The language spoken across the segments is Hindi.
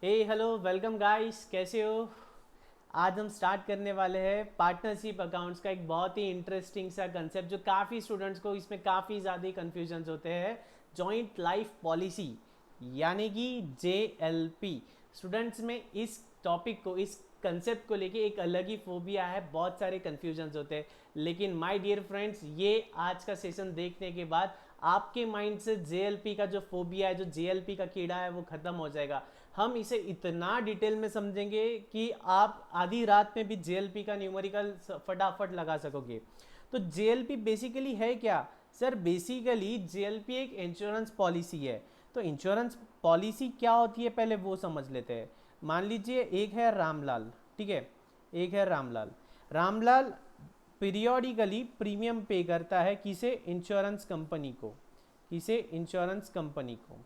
हे हेलो वेलकम गाइस, कैसे हो। आज हम स्टार्ट करने वाले हैं पार्टनरशिप अकाउंट्स का एक बहुत ही इंटरेस्टिंग सा कंसेप्ट जो काफ़ी स्टूडेंट्स को इसमें काफ़ी ज़्यादा कन्फ्यूजन्स होते हैं। जॉइंट लाइफ पॉलिसी यानी कि JLP। स्टूडेंट्स में इस टॉपिक को, इस कंसेप्ट को लेके एक अलग ही फोबिया है, बहुत सारे कन्फ्यूजन्स होते हैं। लेकिन माय डियर फ्रेंड्स, ये आज का सेशन देखने के बाद आपके माइंड से JLP का जो फोबिया है, जो JLP का कीड़ा है, वो खत्म हो जाएगा। हम इसे इतना डिटेल में समझेंगे कि आप आधी रात में भी JLP का न्यूमेरिकल फटाफट लगा सकोगे। तो JLP बेसिकली है क्या सर? बेसिकली JLP एक इंश्योरेंस पॉलिसी है। तो इंश्योरेंस पॉलिसी क्या होती है पहले वो समझ लेते हैं। मान लीजिए एक है रामलाल, ठीक है, एक है रामलाल। रामलाल पीरियोडिकली प्रीमियम पे करता है किसे? इंश्योरेंस कंपनी को, किसे? इंश्योरेंस कंपनी को,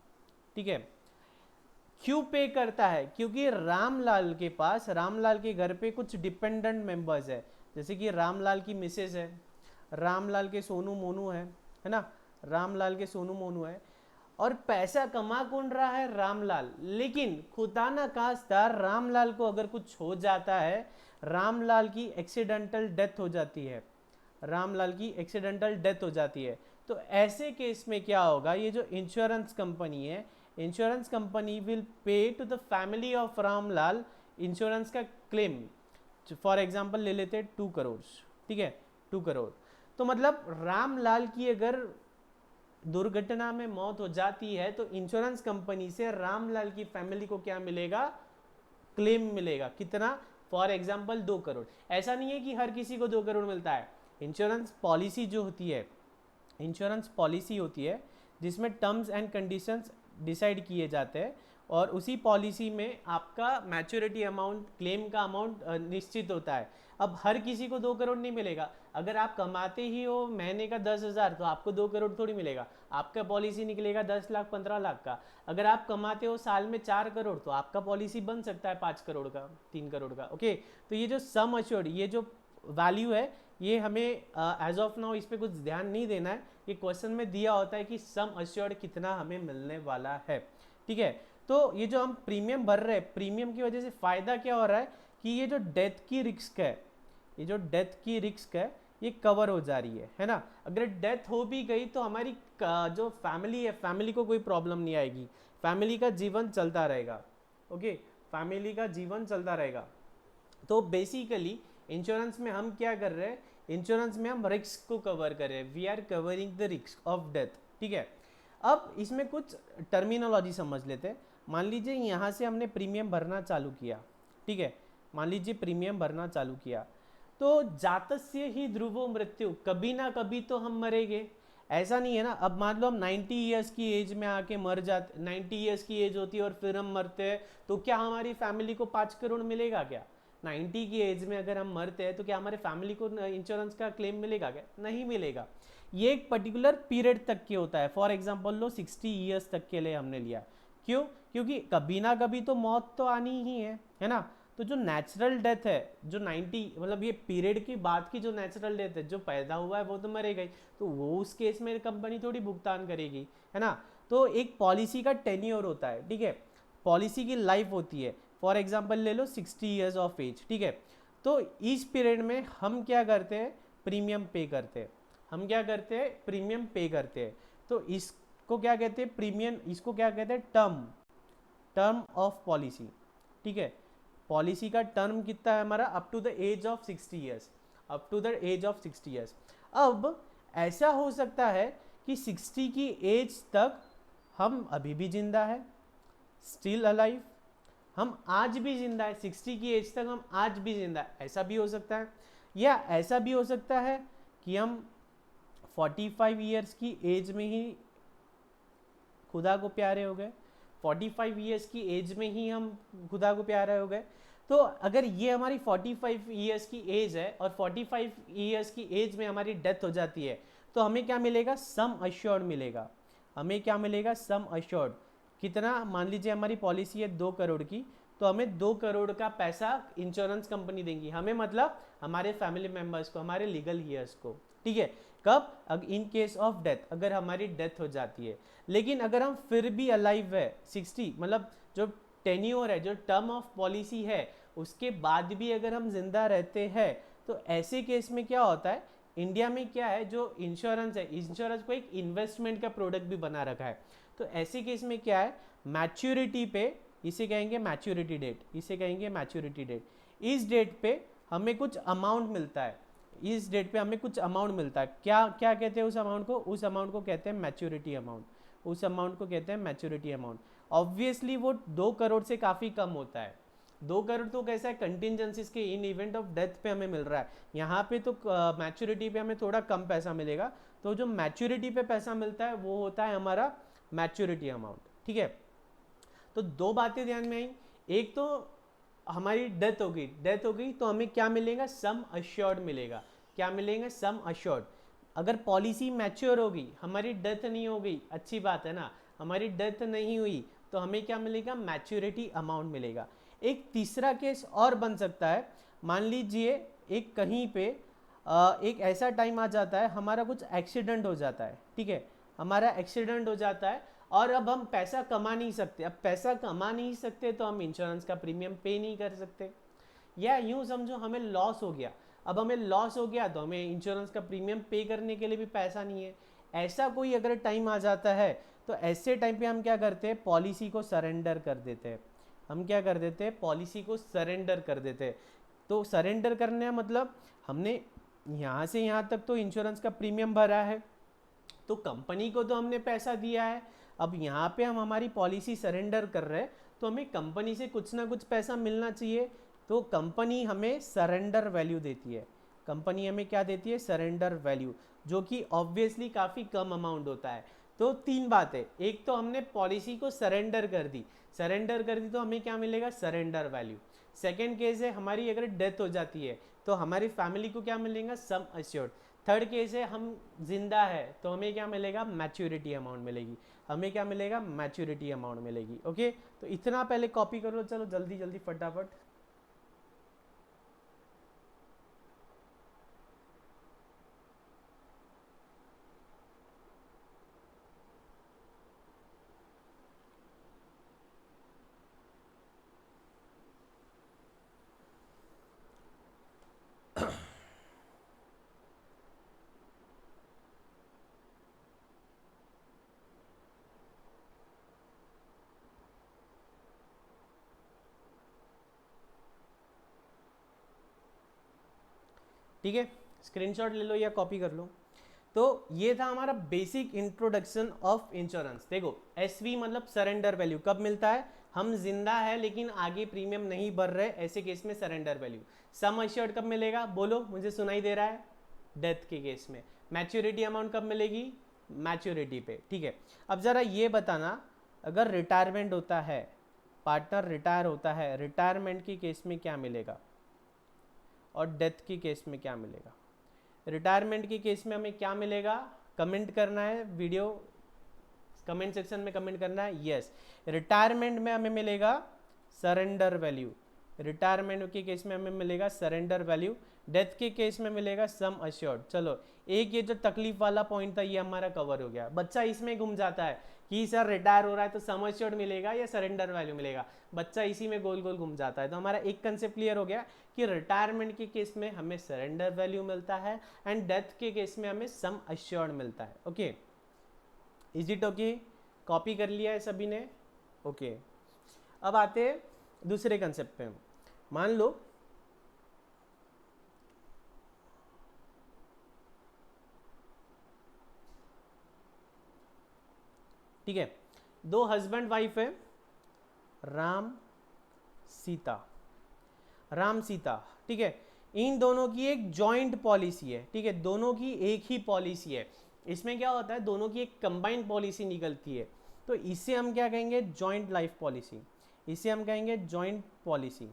ठीक है। क्यों पे करता है? क्योंकि रामलाल के पास, रामलाल के घर पे कुछ डिपेंडेंट मेंबर्स है। जैसे कि रामलाल की मिसेज है, रामलाल के सोनू मोनू है ना, रामलाल के सोनू मोनू है। और पैसा कमा कौन रहा है? रामलाल। लेकिन खुदा ना खास्ता रामलाल को अगर कुछ हो जाता है, रामलाल की एक्सीडेंटल डेथ हो जाती है, रामलाल की एक्सीडेंटल डेथ हो जाती है, तो ऐसे केस में क्या होगा? ये जो इंश्योरेंस कंपनी है, insurance company will pay to the family of Ramlal insurance का क्लेम। फॉर एग्जाम्पल ले लेते हैं 2 करोड़, ठीक है, 2 करोड़। तो मतलब रामलाल की अगर दुर्घटना में मौत हो जाती है तो इंश्योरेंस कंपनी से रामलाल की फैमिली को क्या मिलेगा? क्लेम मिलेगा। कितना? For example 2 crore. ऐसा नहीं है कि हर किसी को 2 करोड़ मिलता है। इंश्योरेंस पॉलिसी जो होती है, इंश्योरेंस पॉलिसी होती है जिसमें टर्म्स एंड कंडीशंस डिसाइड किए जाते हैं, और उसी पॉलिसी में आपका मैच्योरिटी अमाउंट, क्लेम का अमाउंट निश्चित होता है। अब हर किसी को 2 करोड़ नहीं मिलेगा। अगर आप कमाते ही हो महीने का 10,000 तो आपको 2 करोड़ थोड़ी मिलेगा, आपका पॉलिसी निकलेगा 10 लाख 15 लाख का। अगर आप कमाते हो साल में 4 करोड़ तो आपका पॉलिसी बन सकता है 5 करोड़ का, 3 करोड़ का। ओके, तो ये जो सम अश्योर्ड, ये जो वैल्यू है, ये हमें एज ऑफ नाउ इस पर कुछ ध्यान नहीं देना है। ये क्वेश्चन में दिया होता है कि सम अश्योर्ड कितना हमें मिलने वाला है, ठीक है। तो ये जो हम प्रीमियम भर रहे हैं, प्रीमियम की वजह से फ़ायदा क्या हो रहा है कि ये जो डेथ की रिस्क है, ये जो डेथ की रिस्क है, ये कवर हो जा रही है ना। अगर डेथ हो भी गई तो हमारी जो फैमिली है, फैमिली को कोई प्रॉब्लम नहीं आएगी, फैमिली का जीवन चलता रहेगा। ओके, फैमिली का जीवन चलता रहेगा। तो बेसिकली इंश्योरेंस में हम क्या कर रहे हैं? इंश्योरेंस में हम रिस्क को कवर कर रहे हैं। We are covering the risk of death, ठीक है। अब इसमें कुछ टर्मिनोलॉजी समझ लेते हैं। मान लीजिए यहाँ से हमने प्रीमियम भरना चालू किया, ठीक है, मान लीजिए प्रीमियम भरना चालू किया, तो जातस्य ही ध्रुवो मृत्यु, कभी ना कभी तो हम मरेंगे। ऐसा नहीं है ना, अब मान लो हम 90 ईयर्स की एज में आके मर जाते, 90 ईयर्स की एज होती है और फिर हम मरते हैं, तो क्या हमारी फैमिली को 5 करोड़ मिलेगा क्या? 90 की एज में अगर हम मरते हैं तो क्या हमारे फैमिली को इंश्योरेंस का क्लेम मिलेगा क्या? नहीं मिलेगा। ये एक पर्टिकुलर पीरियड तक के होता है। फॉर एग्जाम्पल लो 60 ईयर्स तक के लिए हमने लिया। क्यों? क्योंकि कभी ना कभी तो मौत तो आनी ही है ना। तो जो नेचुरल डेथ है, जो 90 मतलब ये पीरियड की बात की जो नेचुरल डेथ है, जो पैदा हुआ है वो तो मरेगा ही, तो वो उस केस में कंपनी थोड़ी भुगतान करेगी, है ना। तो एक पॉलिसी का टेन्योर होता है, ठीक है, पॉलिसी की लाइफ होती है। फॉर एग्जाम्पल ले लो 60 ईयर्स ऑफ एज, ठीक है। तो इस पीरियड में हम क्या करते हैं? प्रीमियम पे करते हैं। हम क्या करते हैं? प्रीमियम पे करते हैं। तो इसको क्या कहते हैं? प्रीमियम, इसको क्या कहते हैं? टर्म, टर्म ऑफ पॉलिसी, ठीक है। पॉलिसी का टर्म कितना है हमारा? Up to the age of 60 years, up to the age of 60 years. अब ऐसा हो सकता है कि 60 की एज तक हम अभी भी जिंदा है, स्टिल अलाइव, हम आज भी जिंदा है, 60 की एज तक हम आज भी जिंदा है, ऐसा भी हो सकता है। या ऐसा भी हो सकता है कि हम 45 ईयर्स की एज में ही खुदा को प्यारे हो गए, 45 ईयर्स की एज में ही हम खुदा को प्यारे हो गए। तो अगर ये हमारी 45 ईयर्स की एज है और 45 ईयर्स की एज में हमारी डेथ हो जाती है, तो हमें क्या मिलेगा? सम अश्योर्ड मिलेगा। हमें क्या मिलेगा? Sum assured. कितना? मान लीजिए हमारी पॉलिसी है 2 करोड़ की, तो हमें 2 करोड़ का पैसा इंश्योरेंस कंपनी देंगी हमें, मतलब हमारे फैमिली मेम्बर्स को, हमारे लीगल ईयर्स को, ठीक है। कब? इन केस ऑफ डेथ, अगर हमारी डेथ हो जाती है। लेकिन अगर हम फिर भी अलाइव है 60, मतलब जो टेन्योर है, जो टर्म ऑफ पॉलिसी है, उसके बाद भी अगर हम जिंदा रहते हैं तो ऐसे केस में क्या होता है, इंडिया में क्या है, जो इंश्योरेंस है, इंश्योरेंस को एक इन्वेस्टमेंट का प्रोडक्ट भी बना रखा है। तो ऐसे केस में क्या है, मैच्योरिटी पे, इसे कहेंगे मैच्योरिटी डेट, इसे कहेंगे मैच्योरिटी डेट, इस डेट पे हमें कुछ अमाउंट मिलता है, इस डेट पे हमें कुछ अमाउंट मिलता है, क्या क्या कहते हैं उस अमाउंट को, उस अमाउंट को कहते हैं मैच्योरिटी अमाउंट, उस अमाउंट को कहते हैं मैच्योरिटी अमाउंट। ऑब्वियसली वो 2 करोड़ से काफ़ी कम होता है। 2 करोड़ तो कैसा है, कंटिजेंसीज के इन इवेंट ऑफ डेथ पे हमें मिल रहा है, यहाँ पे तो मैच्योरिटी पे हमें थोड़ा कम पैसा मिलेगा। तो जो मैच्योरिटी पे पैसा मिलता है वो होता है हमारा मैच्योरिटी अमाउंट, ठीक है। तो 2 बातें ध्यान में आई, एक तो हमारी डेथ हो गई, डेथ हो गई तो हमें क्या मिलेगा, सम अश्योर्ड मिलेगा, क्या मिलेगा, सम अश्योर्ड। अगर पॉलिसी मैच्योर होगी, हमारी डेथ नहीं हो गई, अच्छी बात है ना, हमारी डेथ नहीं हुई तो हमें क्या मिलेगा, मैच्योरिटी अमाउंट मिलेगा। एक तीसरा केस और बन सकता है, मान लीजिए एक कहीं पे एक ऐसा टाइम आ जाता है, हमारा कुछ एक्सीडेंट हो जाता है, ठीक है, हमारा एक्सीडेंट हो जाता है और अब हम पैसा कमा नहीं सकते, अब पैसा कमा नहीं सकते तो हम इंश्योरेंस का प्रीमियम पे नहीं कर सकते, या यूं समझो हमें लॉस हो गया, अब हमें लॉस हो गया तो हमें इंश्योरेंस का प्रीमियम पे करने के लिए भी पैसा नहीं है। ऐसा कोई अगर टाइम आ जाता है तो ऐसे टाइम पे हम क्या करते हैं, पॉलिसी को सरेंडर कर देते हैं, हम क्या कर देते हैं, पॉलिसी को सरेंडर कर देते हैं। तो सरेंडर करने का मतलब हमने यहाँ से यहाँ तक तो इंश्योरेंस का प्रीमियम भरा है, तो कंपनी को तो हमने पैसा दिया है, अब यहाँ पे हम हमारी पॉलिसी सरेंडर कर रहे हैं तो हमें कंपनी से कुछ ना कुछ पैसा मिलना चाहिए, तो कंपनी हमें सरेंडर वैल्यू देती है, कंपनी हमें क्या देती है, सरेंडर वैल्यू, जो कि ऑब्वियसली काफ़ी कम अमाउंट होता है। तो 3 बातें, एक तो हमने पॉलिसी को सरेंडर कर दी, सरेंडर कर दी तो हमें क्या मिलेगा, सरेंडर वैल्यू। सेकेंड केस है हमारी अगर डेथ हो जाती है तो हमारी फैमिली को क्या मिलेगा, सम अश्योर्ड। थर्ड केस है हम जिंदा है तो हमें क्या मिलेगा, मैच्योरिटी अमाउंट मिलेगी, हमें क्या मिलेगा, मैच्योरिटी अमाउंट मिलेगी। ओके, तो इतना पहले कॉपी कर लो, चलो जल्दी जल्दी फटाफट। ठीक है, स्क्रीनशॉट ले लो या कॉपी कर लो। तो ये था हमारा बेसिक इंट्रोडक्शन ऑफ इंश्योरेंस। देखो एसवी मतलब सरेंडर वैल्यू, कब मिलता है, हम जिंदा है लेकिन आगे प्रीमियम नहीं भर रहे, ऐसे केस में सरेंडर वैल्यू। सम अश्योर्ड कब मिलेगा, बोलो मुझे सुनाई दे रहा है, डेथ के केस में। मैच्योरिटी अमाउंट कब मिलेगी, मैच्योरिटी पे, ठीक है। अब जरा ये बताना, अगर रिटायरमेंट होता है, पार्टनर रिटायर होता है, रिटायरमेंट के केस में क्या मिलेगा और डेथ के केस में क्या मिलेगा। रिटायरमेंट के केस में हमें क्या मिलेगा, कमेंट करना है, वीडियो कमेंट सेक्शन में कमेंट करना है। यस, रिटायरमेंट में हमें मिलेगा सरेंडर वैल्यू, रिटायरमेंट के केस में हमें मिलेगा सरेंडर वैल्यू, डेथ के केस में मिलेगा सम अश्योर्ड। चलो एक ये जो तकलीफ वाला पॉइंट था ये हमारा कवर हो गया। बच्चा इसमें घूम जाता है कि सर रिटायर हो रहा है तो सम अश्योर्ड मिलेगा या सरेंडर वैल्यू मिलेगा, बच्चा इसी में गोल गोल घूम जाता है। तो हमारा एक कंसेप्ट क्लियर हो गया कि रिटायरमेंट के केस में हमें सरेंडर वैल्यू मिलता है एंड डेथ के केस में हमें सम अश्योर्ड मिलता है। Okay, is it okay, copy कर लिया है सभी ने। ओके, अब आते हैं दूसरे कंसेप्ट पे। मान लो ठीक है, 2 हस्बैंड वाइफ है, राम सीता, राम सीता, ठीक है, इन दोनों की एक जॉइंट पॉलिसी है, ठीक है, दोनों की एक ही पॉलिसी है। इसमें क्या होता है, दोनों की एक कंबाइंड पॉलिसी निकलती है, तो इसे हम क्या कहेंगे, जॉइंट लाइफ पॉलिसी, इसे हम कहेंगे जॉइंट पॉलिसी।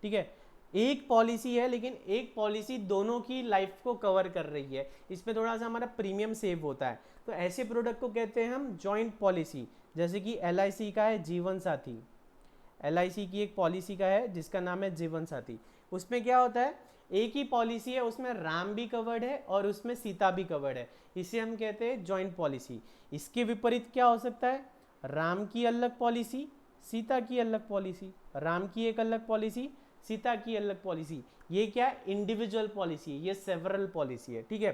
ठीक है, एक पॉलिसी है लेकिन एक पॉलिसी दोनों की लाइफ को कवर कर रही है, इसमें थोड़ा सा हमारा प्रीमियम सेव होता है। तो ऐसे प्रोडक्ट को कहते हैं हम जॉइंट पॉलिसी। जैसे कि LIC का है जीवन साथी, LIC की एक पॉलिसी का है जिसका नाम है जीवन साथी। उसमें क्या होता है, एक ही पॉलिसी है, उसमें राम भी कवर्ड है और उसमें सीता भी कवर्ड है, इसे हम कहते हैं जॉइंट पॉलिसी। इसके विपरीत क्या हो सकता है, राम की अलग पॉलिसी, सीता की अलग पॉलिसी, राम की एक अलग पॉलिसी, सीता की अलग पॉलिसी। ये क्या है? इंडिविजुअल पॉलिसी है, ये सेवरल पॉलिसी है, ठीक है।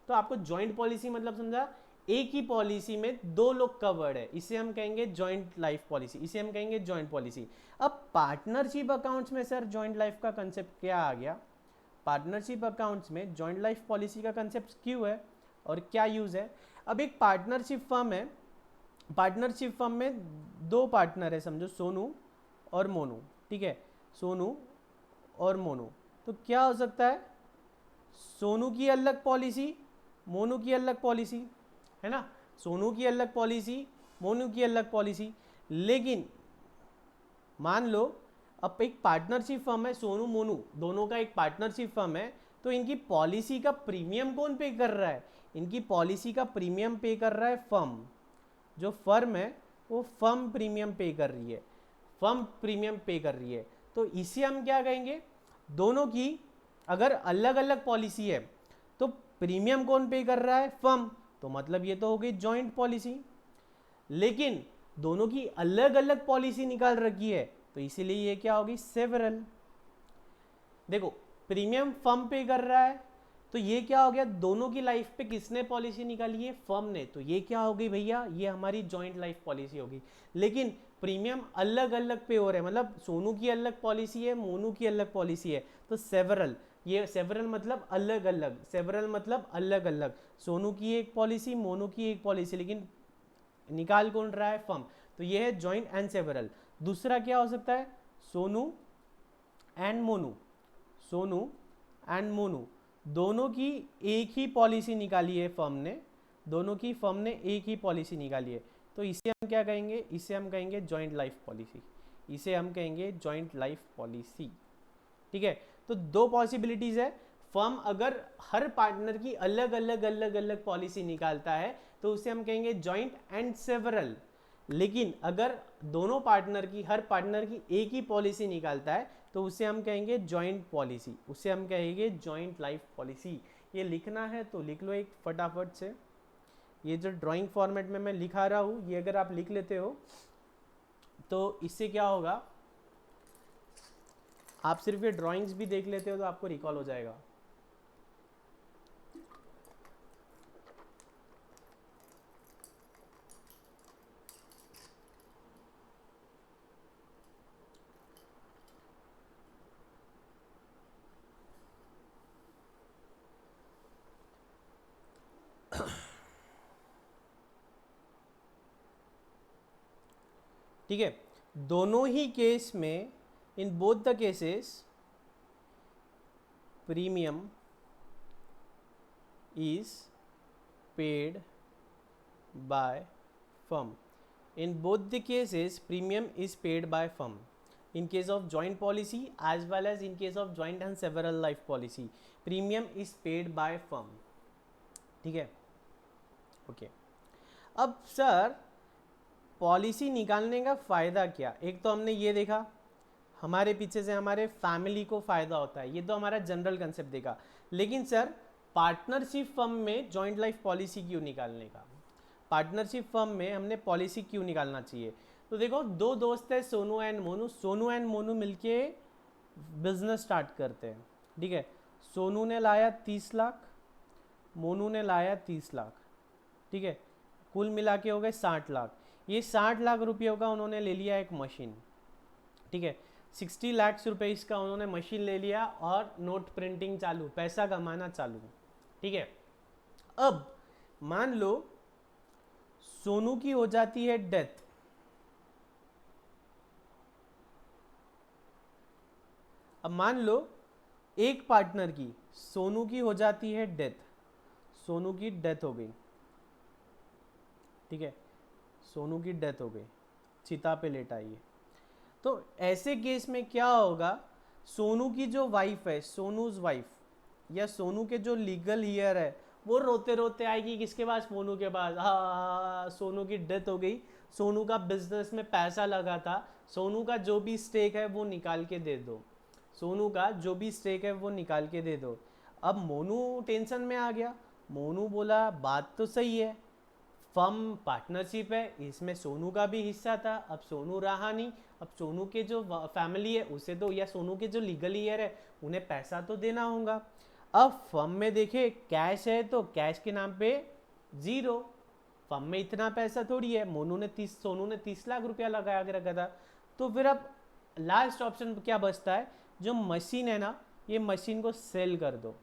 तो आपको जॉइंट पॉलिसी मतलब समझा, एक ही पॉलिसी में दो लोग कवर्ड है, इसे हम कहेंगे जॉइंट लाइफ पॉलिसी, इसे हम कहेंगे जॉइंट पॉलिसी। अब पार्टनरशिप अकाउंट्स में सर जॉइंट लाइफ का कंसेप्ट क्या आ गया? पार्टनरशिप अकाउंट्स में जॉइंट लाइफ पॉलिसी का कंसेप्ट क्यों है और क्या यूज है? अब एक पार्टनरशिप फर्म है, पार्टनरशिप फर्म में दो पार्टनर है, समझो सोनू और मोनू, ठीक है, सोनू और मोनू। तो क्या हो सकता है? सोनू की अलग पॉलिसी, मोनू की अलग पॉलिसी, है ना, सोनू की अलग पॉलिसी, मोनू की अलग पॉलिसी। लेकिन मान लो अब एक पार्टनरशिप फर्म है, सोनू मोनू दोनों का एक पार्टनरशिप फर्म है, तो इनकी पॉलिसी का प्रीमियम कौन पे कर रहा है? इनकी पॉलिसी का प्रीमियम पे कर रहा है फर्म। जो फर्म है वो फर्म प्रीमियम पे कर रही है, फर्म प्रीमियम पे कर रही है। तो इसे हम क्या कहेंगे? दोनों की अगर अलग अलग पॉलिसी है तो प्रीमियम कौन पे कर रहा है? फर्म। तो मतलब ये तो हो गई जॉइंट पॉलिसी। लेकिन दोनों की अलग अलग पॉलिसी निकाल रखी है, तो इसीलिए ये क्या होगी? सेवरल। देखो, प्रीमियम फर्म पे कर रहा है, तो ये क्या हो गया? दोनों की लाइफ पे किसने पॉलिसी निकाली है? फर्म ने। तो ये क्या हो गई भैया? ये हमारी जॉइंट लाइफ पॉलिसी होगी। लेकिन प्रीमियम अलग अलग पे हो रहा है, मतलब सोनू की अलग पॉलिसी है, मोनू की अलग पॉलिसी है, तो सेवरल। ये सेवरल मतलब अलग अलग, सेवरल मतलब अलग अलग, सोनू की एक पॉलिसी, मोनू की एक पॉलिसी, लेकिन निकाल कौन रहा है? फर्म। तो ये है जॉइंट एंड सेवरल। दूसरा क्या हो सकता है? सोनू एंड मोनू, सोनू एंड मोनू दोनों की एक ही पॉलिसी निकाली है फर्म ने, दोनों की फर्म ने एक ही पॉलिसी निकाली है, तो इसे हम क्या कहेंगे? इसे हम कहेंगे जॉइंट लाइफ पॉलिसी, इसे हम कहेंगे जॉइंट लाइफ पॉलिसी, ठीक है। तो दो पॉसिबिलिटीज है, फर्म अगर हर पार्टनर की अलग अलग अलग अलग पॉलिसी निकालता है तो उसे हम कहेंगे जॉइंट एंड सेवरल। लेकिन अगर दोनों पार्टनर की, हर पार्टनर की एक ही पॉलिसी निकालता है तो उसे हम कहेंगे जॉइंट पॉलिसी, उसे हम कहेंगे जॉइंट लाइफ पॉलिसी। ये लिखना है तो लिख लो एक फटाफट से। ये जो ड्राइंग फॉर्मेट में मैं लिखा रहा हूँ, ये अगर आप लिख लेते हो तो इससे क्या होगा? आप सिर्फ ये ड्राइंग्स भी देख लेते हो तो आपको रिकॉल हो जाएगा। ठीक है, दोनों ही केस में, in both the cases premium is paid by firm. In both the cases premium is paid by firm. In case of joint policy as well as in case of joint and several life policy, premium is paid by firm. ठीक है, ओके। अब सर पॉलिसी निकालने का फ़ायदा क्या? एक तो हमने ये देखा, हमारे पीछे से हमारे फैमिली को फ़ायदा होता है, ये तो हमारा जनरल कंसेप्ट देखा। लेकिन सर पार्टनरशिप फर्म में जॉइंट लाइफ पॉलिसी क्यों निकालने का? पार्टनरशिप फर्म में हमने पॉलिसी क्यों निकालना चाहिए? तो देखो, दो दोस्त है सोनू एंड मोनू, सोनू एंड मोनू मिलके बिजनेस स्टार्ट करते हैं, ठीक है। सोनू ने लाया 30 लाख, मोनू ने लाया 30 लाख, ठीक है, कुल मिला के हो गए 60 लाख। ये 60 लाख रुपयों का उन्होंने ले लिया एक मशीन, ठीक है, 60 लाख रुपए इसका उन्होंने मशीन ले लिया और नोट प्रिंटिंग चालू, पैसा कमाना चालू, ठीक है। अब मान लो सोनू की हो जाती है डेथ, अब मान लो एक पार्टनर की, सोनू की हो जाती है डेथ, सोनू की डेथ हो गई, ठीक है, सोनू की डेथ हो गई, चिता पे लेटा है। तो ऐसे केस में क्या होगा? सोनू की जो वाइफ है, सोनूज वाइफ या सोनू के जो लीगल हीयर है, वो रोते रोते आएगी किसके पास? मोनू के पास। हाँ, सोनू की डेथ हो गई, सोनू का बिजनेस में पैसा लगा था, सोनू का जो भी स्टेक है वो निकाल के दे दो, सोनू का जो भी स्टेक है वो निकाल के दे दो। अब मोनू टेंशन में आ गया, मोनू बोला बात तो सही है, फर्म पार्टनरशिप है, इसमें सोनू का भी हिस्सा था, अब सोनू रहा नहीं, अब सोनू के जो फैमिली है उसे तो, या सोनू के जो लीगल ईयर है उन्हें पैसा तो देना होगा। अब फर्म में देखे कैश है तो कैश के नाम पे जीरो, फर्म में इतना पैसा थोड़ी है, सोनू ने 30 लाख रुपया लगा के रखा था। तो फिर अब लास्ट ऑप्शन क्या बचता है, जो मशीन है ना, ये मशीन को सेल कर दो,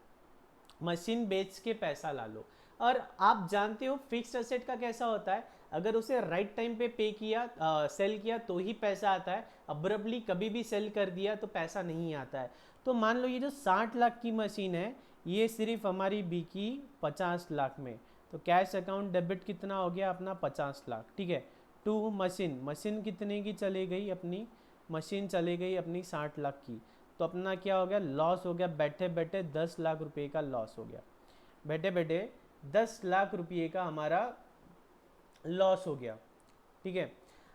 मशीन बेच के पैसा ला लो। और आप जानते हो फिक्स्ड एसेट का कैसा होता है, अगर उसे राइट टाइम पे पे किया, सेल किया तो ही पैसा आता है, अब्रप्टली कभी भी सेल कर दिया तो पैसा नहीं आता है। तो मान लो ये जो 60 लाख की मशीन है ये सिर्फ हमारी बिकी 50 लाख में, तो कैश अकाउंट डेबिट कितना हो गया अपना 50 लाख, ठीक है। टू मशीन, मशीन कितने की चली गई अपनी, मशीन चली गई अपनी 60 लाख की, तो अपना क्या हो गया, लॉस हो गया, बैठे बैठे 10 लाख रुपये का लॉस हो गया, बैठे बैठे 10 लाख रुपये का हमारा लॉस हो गया, ठीक है।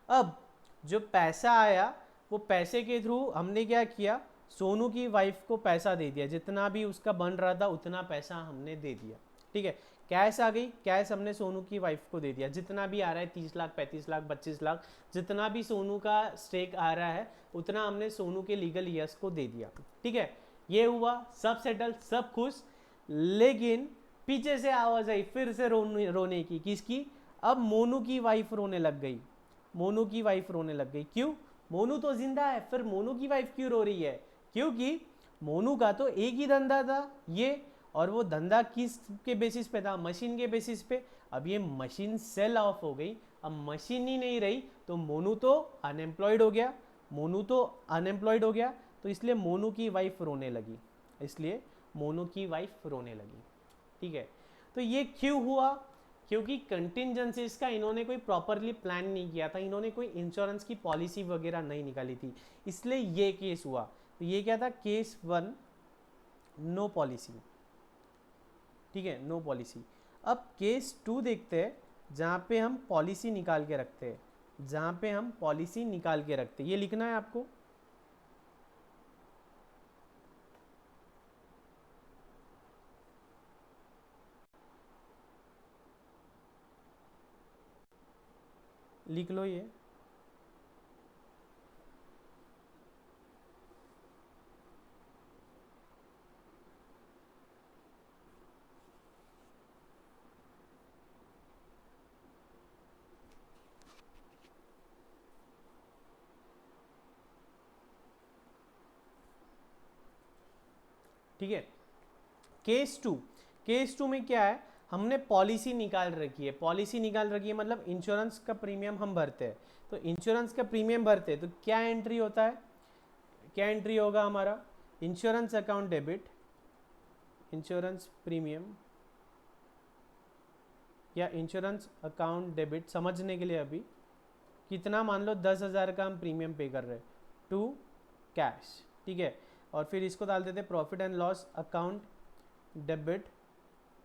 अब जो पैसा आया वो पैसे के थ्रू हमने क्या किया, सोनू की वाइफ को पैसा दे दिया, जितना भी उसका बन रहा था उतना पैसा हमने दे दिया, ठीक है। कैश आ गई, कैश हमने सोनू की वाइफ को दे दिया, जितना भी आ रहा है 30 लाख 35 लाख 25 लाख, जितना भी सोनू का स्टेक आ रहा है उतना हमने सोनू के लीगल ईयर्स को दे दिया, ठीक है। ये हुआ, सब सेटल, सब खुश। लेकिन पीछे से आवाज आई फिर से रोने की, किसकी, अब मोनू की वाइफ रोने लग गई, मोनू की वाइफ रोने लग गई। क्यों, मोनू तो जिंदा है, फिर मोनू की वाइफ क्यों रो रही है, क्योंकि मोनू का तो एक ही धंधा था ये, और वो धंधा किस के बेसिस पे था, मशीन के बेसिस पे। अब ये मशीन सेल ऑफ हो गई, अब मशीन ही नहीं रही तो मोनू तो अनएम्प्लॉयड हो गया, मोनू तो अनएम्प्लॉयड हो गया, तो इसलिए मोनू की वाइफ रोने लगी, इसलिए मोनू की वाइफ रोने लगी, ठीक है। तो ये क्यों हुआ, क्योंकि कंटिजेंसीज का इन्होंने कोई प्रॉपरली प्लान नहीं किया था, इन्होंने कोई इंश्योरेंस की पॉलिसी वगैरह नहीं निकाली थी, इसलिए ये केस हुआ। तो ये क्या था, केस 1, नो पॉलिसी, ठीक है, नो पॉलिसी। अब केस 2 देखते हैं, जहाँ पे हम पॉलिसी निकाल के रखते हैं, जहाँ पे हम पॉलिसी निकाल के रखते हैं, ये लिखना है आपको। लिख लो ये, ठीक है। केस 2, केस 2 में क्या है, हमने पॉलिसी निकाल रखी है, पॉलिसी निकाल रखी है मतलब इंश्योरेंस का प्रीमियम हम भरते हैं, तो इंश्योरेंस का प्रीमियम भरते हैं तो क्या एंट्री होता है, क्या एंट्री होगा हमारा, insurance account debit, insurance premium या इंश्योरेंस अकाउंट डेबिट, समझने के लिए अभी कितना, मान लो 10,000 का हम प्रीमियम पे कर रहे हैं, टू कैश, ठीक है। और फिर इसको डाल देते profit and loss account debit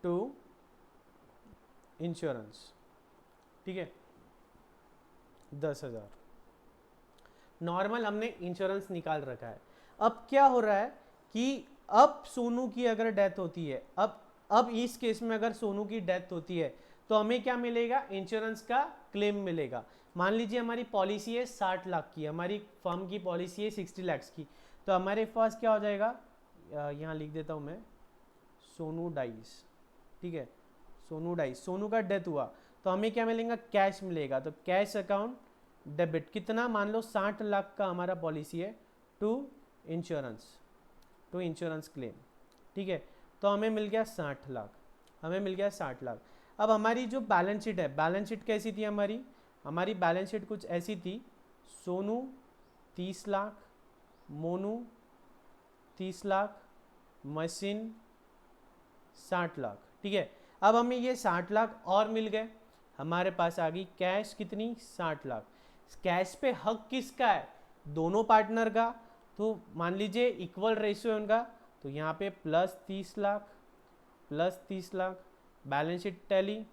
to insurance, ठीक है, 10,000 नॉर्मल हमने इंश्योरेंस निकाल रखा है। अब क्या हो रहा है कि अब सोनू की अगर डेथ होती है, अब इस केस में अगर सोनू की डेथ होती है तो हमें क्या मिलेगा, इंश्योरेंस का क्लेम मिलेगा। मान लीजिए हमारी पॉलिसी है 60 लाख की, हमारी फर्म की पॉलिसी है 60 लैक्स की, तो हमारे पास क्या हो जाएगा, यहाँ लिख देता हूँ मैं, सोनू डाइस, ठीक है, सोनू डाइस, सोनू का डेथ हुआ तो हमें क्या मिलेगा, कैश मिलेगा, तो कैश अकाउंट डेबिट कितना, मान लो 60 लाख का हमारा पॉलिसी है, टू इंश्योरेंस क्लेम, ठीक है, तो हमें मिल गया 60 लाख, हमें मिल गया 60 लाख। अब हमारी जो बैलेंस शीट है, बैलेंस शीट कैसी थी हमारी बैलेंस शीट कुछ ऐसी थी, सोनू 30 लाख, मोनू 30 लाख, मशीन 60 लाख, ठीक है। अब हमें ये 60 लाख और मिल गए, हमारे पास आ गई कैश कितनी, 60 लाख। कैश पे हक किसका है, दोनों पार्टनर का, तो मान लीजिए इक्वल रेशियो है उनका, तो यहाँ पे plus 30 lakh, plus 30 lakh, balance sheet tally,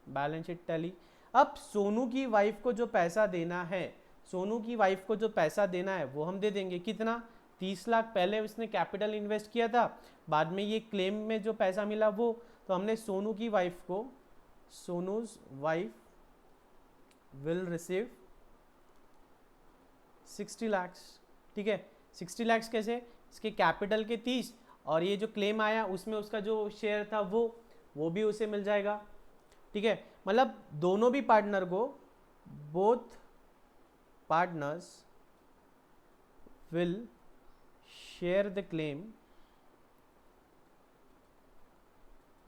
balance sheet tally. अब सोनू की वाइफ को जो पैसा देना है, सोनू की वाइफ को जो पैसा देना है वो हम दे देंगे, कितना, 30 लाख पहले उसने कैपिटल इन्वेस्ट किया था, बाद में ये क्लेम में जो पैसा मिला वो, तो हमने सोनू की वाइफ को सोनूज वाइफ विल रिसीव 60 lakhs। ठीक है, 60 lakhs कैसे, इसके कैपिटल के 30 और ये जो क्लेम आया उसमें उसका जो शेयर था वो भी उसे मिल जाएगा। ठीक है, मतलब दोनों भी पार्टनर को, both partners will share the claim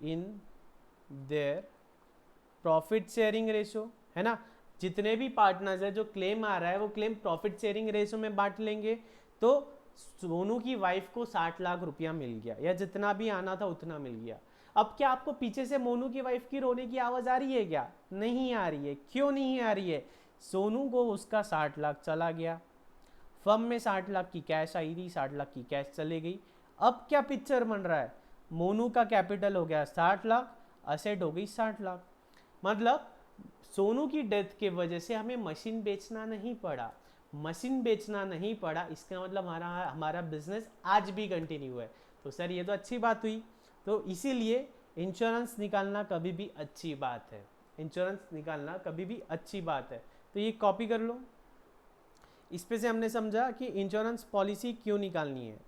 in their profit sharing ratio, है ना। जितने भी पार्टनर्स है जो क्लेम आ रहा है वो क्लेम प्रॉफिट शेयरिंग रेशो में बांट लेंगे। तो सोनू की वाइफ को 60 लाख रुपया मिल गया, या जितना भी आना था उतना मिल गया। अब क्या आपको पीछे से मोनू की वाइफ की रोने की आवाज आ रही है क्या? नहीं आ रही है। क्यों नहीं आ रही है? सोनू को उसका 60 लाख चला गया, फर्म में 60 लाख की कैश आई थी, 60 लाख की कैश चले गई। अब क्या पिक्चर बन रहा है, मोनू का कैपिटल हो गया 60 लाख, असेट हो गई 60 लाख। मतलब सोनू की डेथ के वजह से हमें मशीन बेचना नहीं पड़ा। मशीन बेचना नहीं पड़ा, इसका मतलब हमारा बिजनेस आज भी कंटिन्यू है। तो सर ये तो अच्छी बात हुई। तो इसीलिए इंश्योरेंस निकालना कभी भी अच्छी बात है। इंश्योरेंस निकालना कभी भी अच्छी बात है। तो ये कॉपी कर लो। इस पे से हमने समझा कि इंश्योरेंस पॉलिसी क्यों निकालनी है,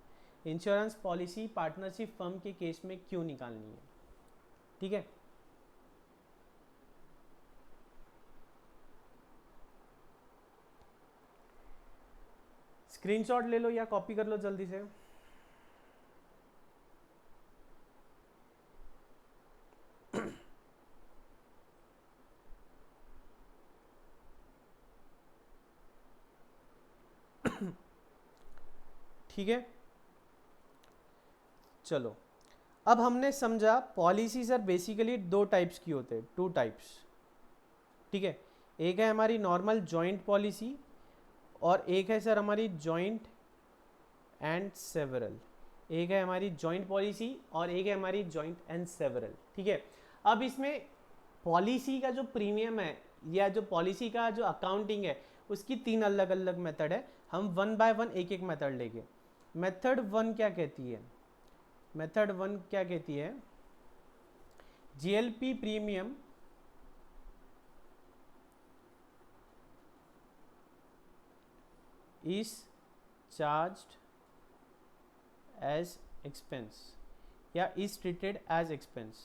इंश्योरेंस पॉलिसी पार्टनरशिप फर्म के केस में क्यों निकालनी है। ठीक है, स्क्रीनशॉट ले लो या कॉपी कर लो जल्दी से। ठीक है, चलो अब हमने समझा पॉलिसी सर बेसिकली दो टाइप्स की होते हैं, टू टाइप्स। ठीक है, एक है हमारी नॉर्मल जॉइंट पॉलिसी और एक है सर हमारी जॉइंट एंड सेवरल। एक है हमारी जॉइंट पॉलिसी और एक है हमारी जॉइंट एंड सेवरल। ठीक है, अब इसमें पॉलिसी का जो प्रीमियम है या जो पॉलिसी का जो अकाउंटिंग है उसकी तीन अलग अलग मेथड है। हम वन बाय वन एक एक मेथड लेंगे। मेथड वन क्या कहती है, मेथड वन क्या कहती है, GLP premium is charged as expense या is treated as expense,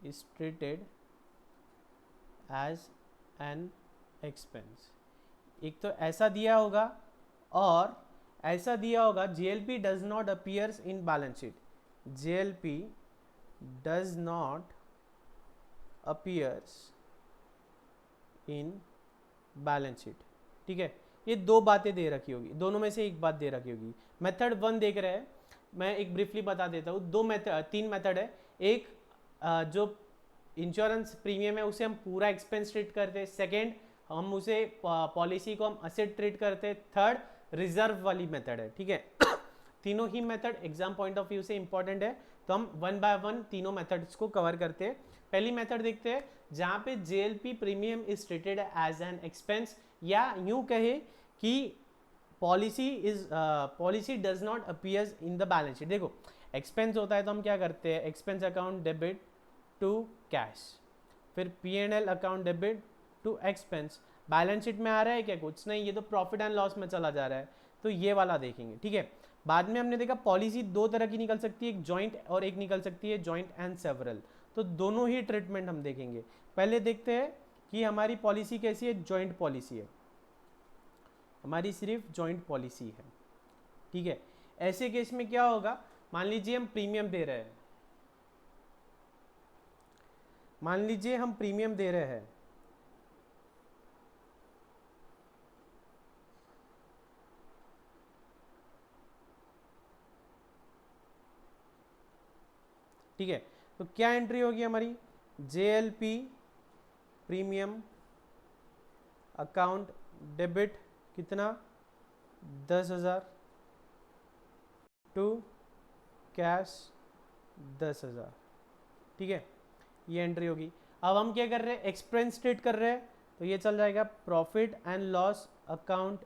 is treated as an expense। एक तो ऐसा दिया होगा और ऐसा दिया होगा JLP does not appears in balance sheet, JLP does not appears in balance sheet। ठीक है, ये दो बातें दे रखी होगी, दोनों में से एक बात दे रखी होगी। मेथड वन देख रहे हैं, मैं एक ब्रीफली बता देता हूँ। दो मेथड, तीन मेथड है। एक जो इंश्योरेंस प्रीमियम है उसे हम पूरा एक्सपेंस ट्रीट करते हैं। सेकेंड, हम उसे पॉलिसी को हम असेट ट्रीट करते हैं। थर्ड, रिजर्व वाली मेथड है। ठीक है, तीनों ही method exam point of view से इंपॉर्टेंट है, तो हम वन बाय वन तीनों मेथड्स को कवर करते हैं। पहली मेथड देखते हैं जहाँ पे JLP premium is treated as an expense, या यूं कहे कि policy does not appears in the balance sheet. देखो एक्सपेंस होता है तो हम क्या करते हैं, expense account debit to cash, फिर P&L account debit to expense. Balance sheet में आ रहा है क्या, कुछ नहीं, ये तो प्रॉफिट एंड लॉस में चला जा रहा है, तो ये वाला देखेंगे। ठीक है, बाद में हमने देखा पॉलिसी दो तरह की निकल सकती है, एक जॉइंट और एक निकल सकती है जॉइंट एंड सेवरल। तो दोनों ही ट्रीटमेंट हम देखेंगे। पहले देखते हैं कि हमारी पॉलिसी कैसी है, जॉइंट पॉलिसी है, हमारी सिर्फ जॉइंट पॉलिसी है। ठीक है, ऐसे केस में क्या होगा, मान लीजिए हम प्रीमियम दे रहे हैं, मान लीजिए हम प्रीमियम दे रहे हैं, ठीक है, तो क्या एंट्री होगी हमारी, JLP प्रीमियम अकाउंट डेबिट कितना, 10,000 टू कैश 10,000। ठीक है, ये एंट्री होगी। अब हम क्या कर रहे हैं, एक्सपेंस ट्रीट कर रहे हैं, तो ये चल जाएगा profit and loss account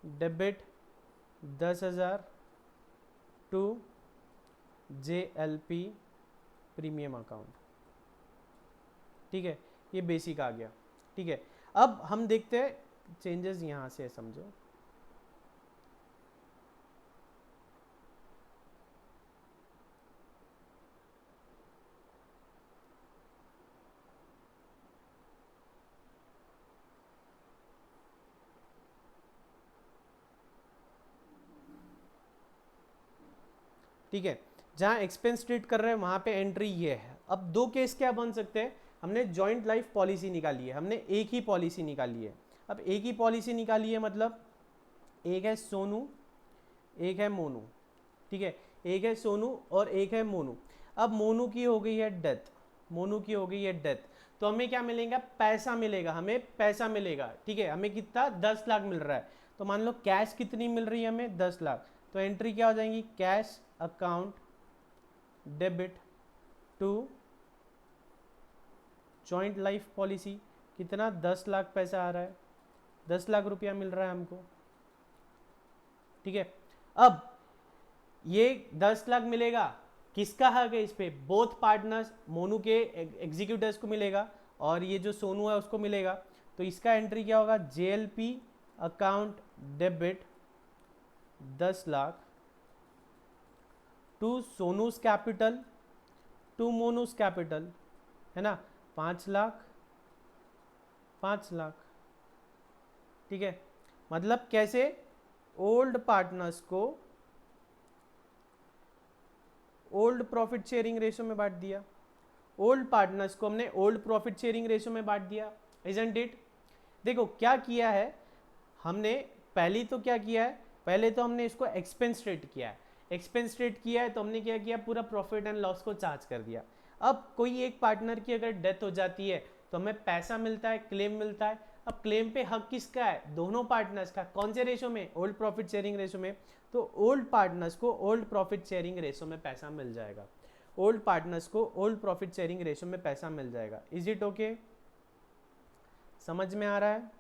debit 10,000 to JLP premium account. ठीक है, ये बेसिक आ गया। ठीक है, अब हम देखते हैं चेंजेस यहाँ से, समझो। ठीक है, जहाँ एक्सपेंस ट्रीट कर रहे हैं वहाँ पे एंट्री ये है। अब दो केस क्या बन सकते हैं, हमने जॉइंट लाइफ पॉलिसी निकाली है, हमने एक ही पॉलिसी निकाली है। अब एक ही पॉलिसी निकाली है मतलब एक है सोनू, एक है मोनू। ठीक है, एक है सोनू और एक है मोनू। अब मोनू की हो गई है डेथ, मोनू की हो गई है डेथ, तो हमें क्या मिलेगा, पैसा मिलेगा, हमें पैसा मिलेगा। ठीक है, हमें कितना, 10 लाख मिल रहा है। तो मान लो कैश कितनी मिल रही है हमें, 10 लाख। तो एंट्री क्या हो जाएंगी, cash account debit to joint life policy. कितना, 10 लाख पैसा आ रहा है, 10 लाख रुपया मिल रहा है हमको। ठीक है, अब ये 10 लाख मिलेगा, किसका हक है इस पे, बोथ पार्टनर्स, मोनू के एग्जीक्यूटिव्स को मिलेगा और ये जो सोनू है उसको मिलेगा। तो इसका एंट्री क्या होगा, JLP account debit 10 lakh to Sonu's capital to Monu's capital, है ना, 5 लाख 5 लाख। ठीक है, मतलब कैसे, ओल्ड पार्टनर्स को ओल्ड प्रॉफिट शेयरिंग रेशो में बांट दिया, ओल्ड पार्टनर्स को हमने ओल्ड प्रॉफिट शेयरिंग रेशो में बांट दिया, इजंट इट। देखो क्या किया है हमने, पहली तो क्या किया है, पहले तो हमने इसको एक्सपेंस रेट किया है, एक्सपेंस रेट किया है तो हमने क्या किया, पूरा प्रॉफिट एंड लॉस को चार्ज कर दिया। अब कोई एक पार्टनर की अगर डेथ हो जाती है तो हमें पैसा मिलता है, क्लेम मिलता है। अब क्लेम पे हक किसका है, दोनों पार्टनर्स का, कौन से रेशो में, ओल्ड प्रॉफिट शेयरिंग रेशो में। तो ओल्ड पार्टनर्स को ओल्ड प्रॉफिट शेयरिंग रेशो में पैसा मिल जाएगा, ओल्ड पार्टनर्स को ओल्ड प्रॉफिट शेयरिंग रेशो में पैसा मिल जाएगा। इज इट ओके, समझ में आ रहा है,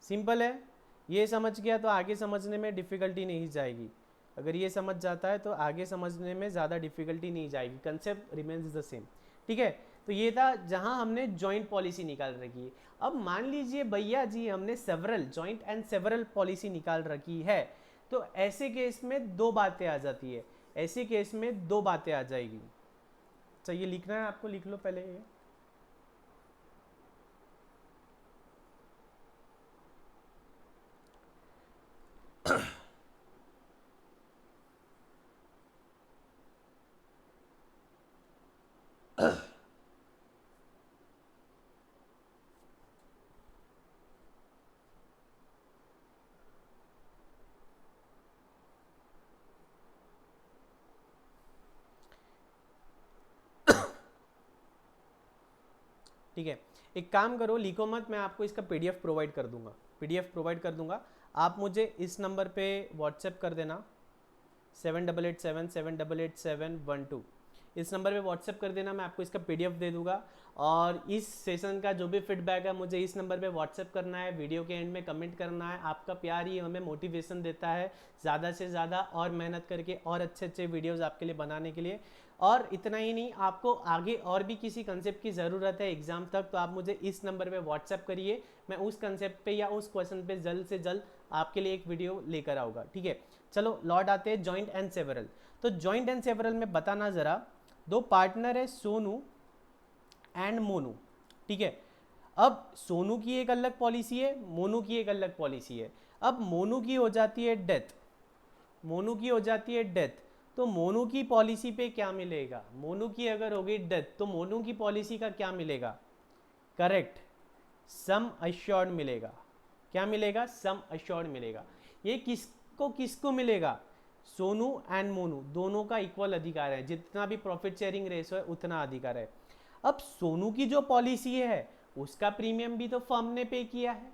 सिंपल है। ये समझ गया तो आगे समझने में डिफ़िकल्टी नहीं जाएगी, अगर ये समझ जाता है तो आगे समझने में ज़्यादा डिफ़िकल्टी नहीं जाएगी, कंसेप्ट रिमेन्स द सेम। ठीक है, तो ये था जहां हमने जॉइंट पॉलिसी निकाल रखी है। अब मान लीजिए भैया जी हमने several joint and several policy निकाल रखी है, तो ऐसे केस में दो बातें आ जाती है, ऐसे केस में दो बातें आ जाएगी। चाहिए लिखना है आपको, लिख लो पहले ये। ठीक है, एक काम करो, लिखो मत, मैं आपको इसका पीडीएफ प्रोवाइड कर दूंगा, पीडीएफ प्रोवाइड कर दूंगा। आप मुझे इस नंबर पे व्हाट्सएप कर देना, 7887788712, इस नंबर पे व्हाट्सएप कर देना, मैं आपको इसका पीडीएफ दे दूंगा। और इस सेशन का जो भी फीडबैक है मुझे इस नंबर पे व्हाट्सएप करना है, वीडियो के एंड में कमेंट करना है। आपका प्यार ही हमें मोटिवेशन देता है ज़्यादा से ज़्यादा और मेहनत करके और अच्छे अच्छे वीडियोज़ आपके लिए बनाने के लिए। और इतना ही नहीं, आपको आगे और भी किसी कंसेप्ट की ज़रूरत है एग्जाम तक, तो आप मुझे इस नंबर पे व्हाट्सएप करिए, मैं उस कंसेप्ट पे या उस क्वेश्चन पे जल्द से जल्द आपके लिए एक वीडियो लेकर आऊँगा। ठीक है, चलो लौट आते हैं जॉइंट एंड सेवरल। तो जॉइंट एंड सेवरल में बताना ज़रा, दो पार्टनर है सोनू एंड मोनू। ठीक है, अब सोनू की एक अलग पॉलिसी है, मोनू की एक अलग पॉलिसी है। अब मोनू की हो जाती है डेथ, मोनू की हो जाती है डेथ, तो मोनू की पॉलिसी पे क्या मिलेगा, मोनू की अगर होगी डेथ तो मोनू की पॉलिसी का क्या मिलेगा, करेक्ट, सम अश्योर्ड मिलेगा। क्या मिलेगा, सम अश्योर्ड मिलेगा। ये किसको किसको मिलेगा, सोनू एंड मोनू दोनों का इक्वल अधिकार है, जितना भी प्रॉफिट शेयरिंग रेशो है उतना अधिकार है। अब सोनू की जो पॉलिसी है उसका प्रीमियम भी तो फर्म ने पे किया है,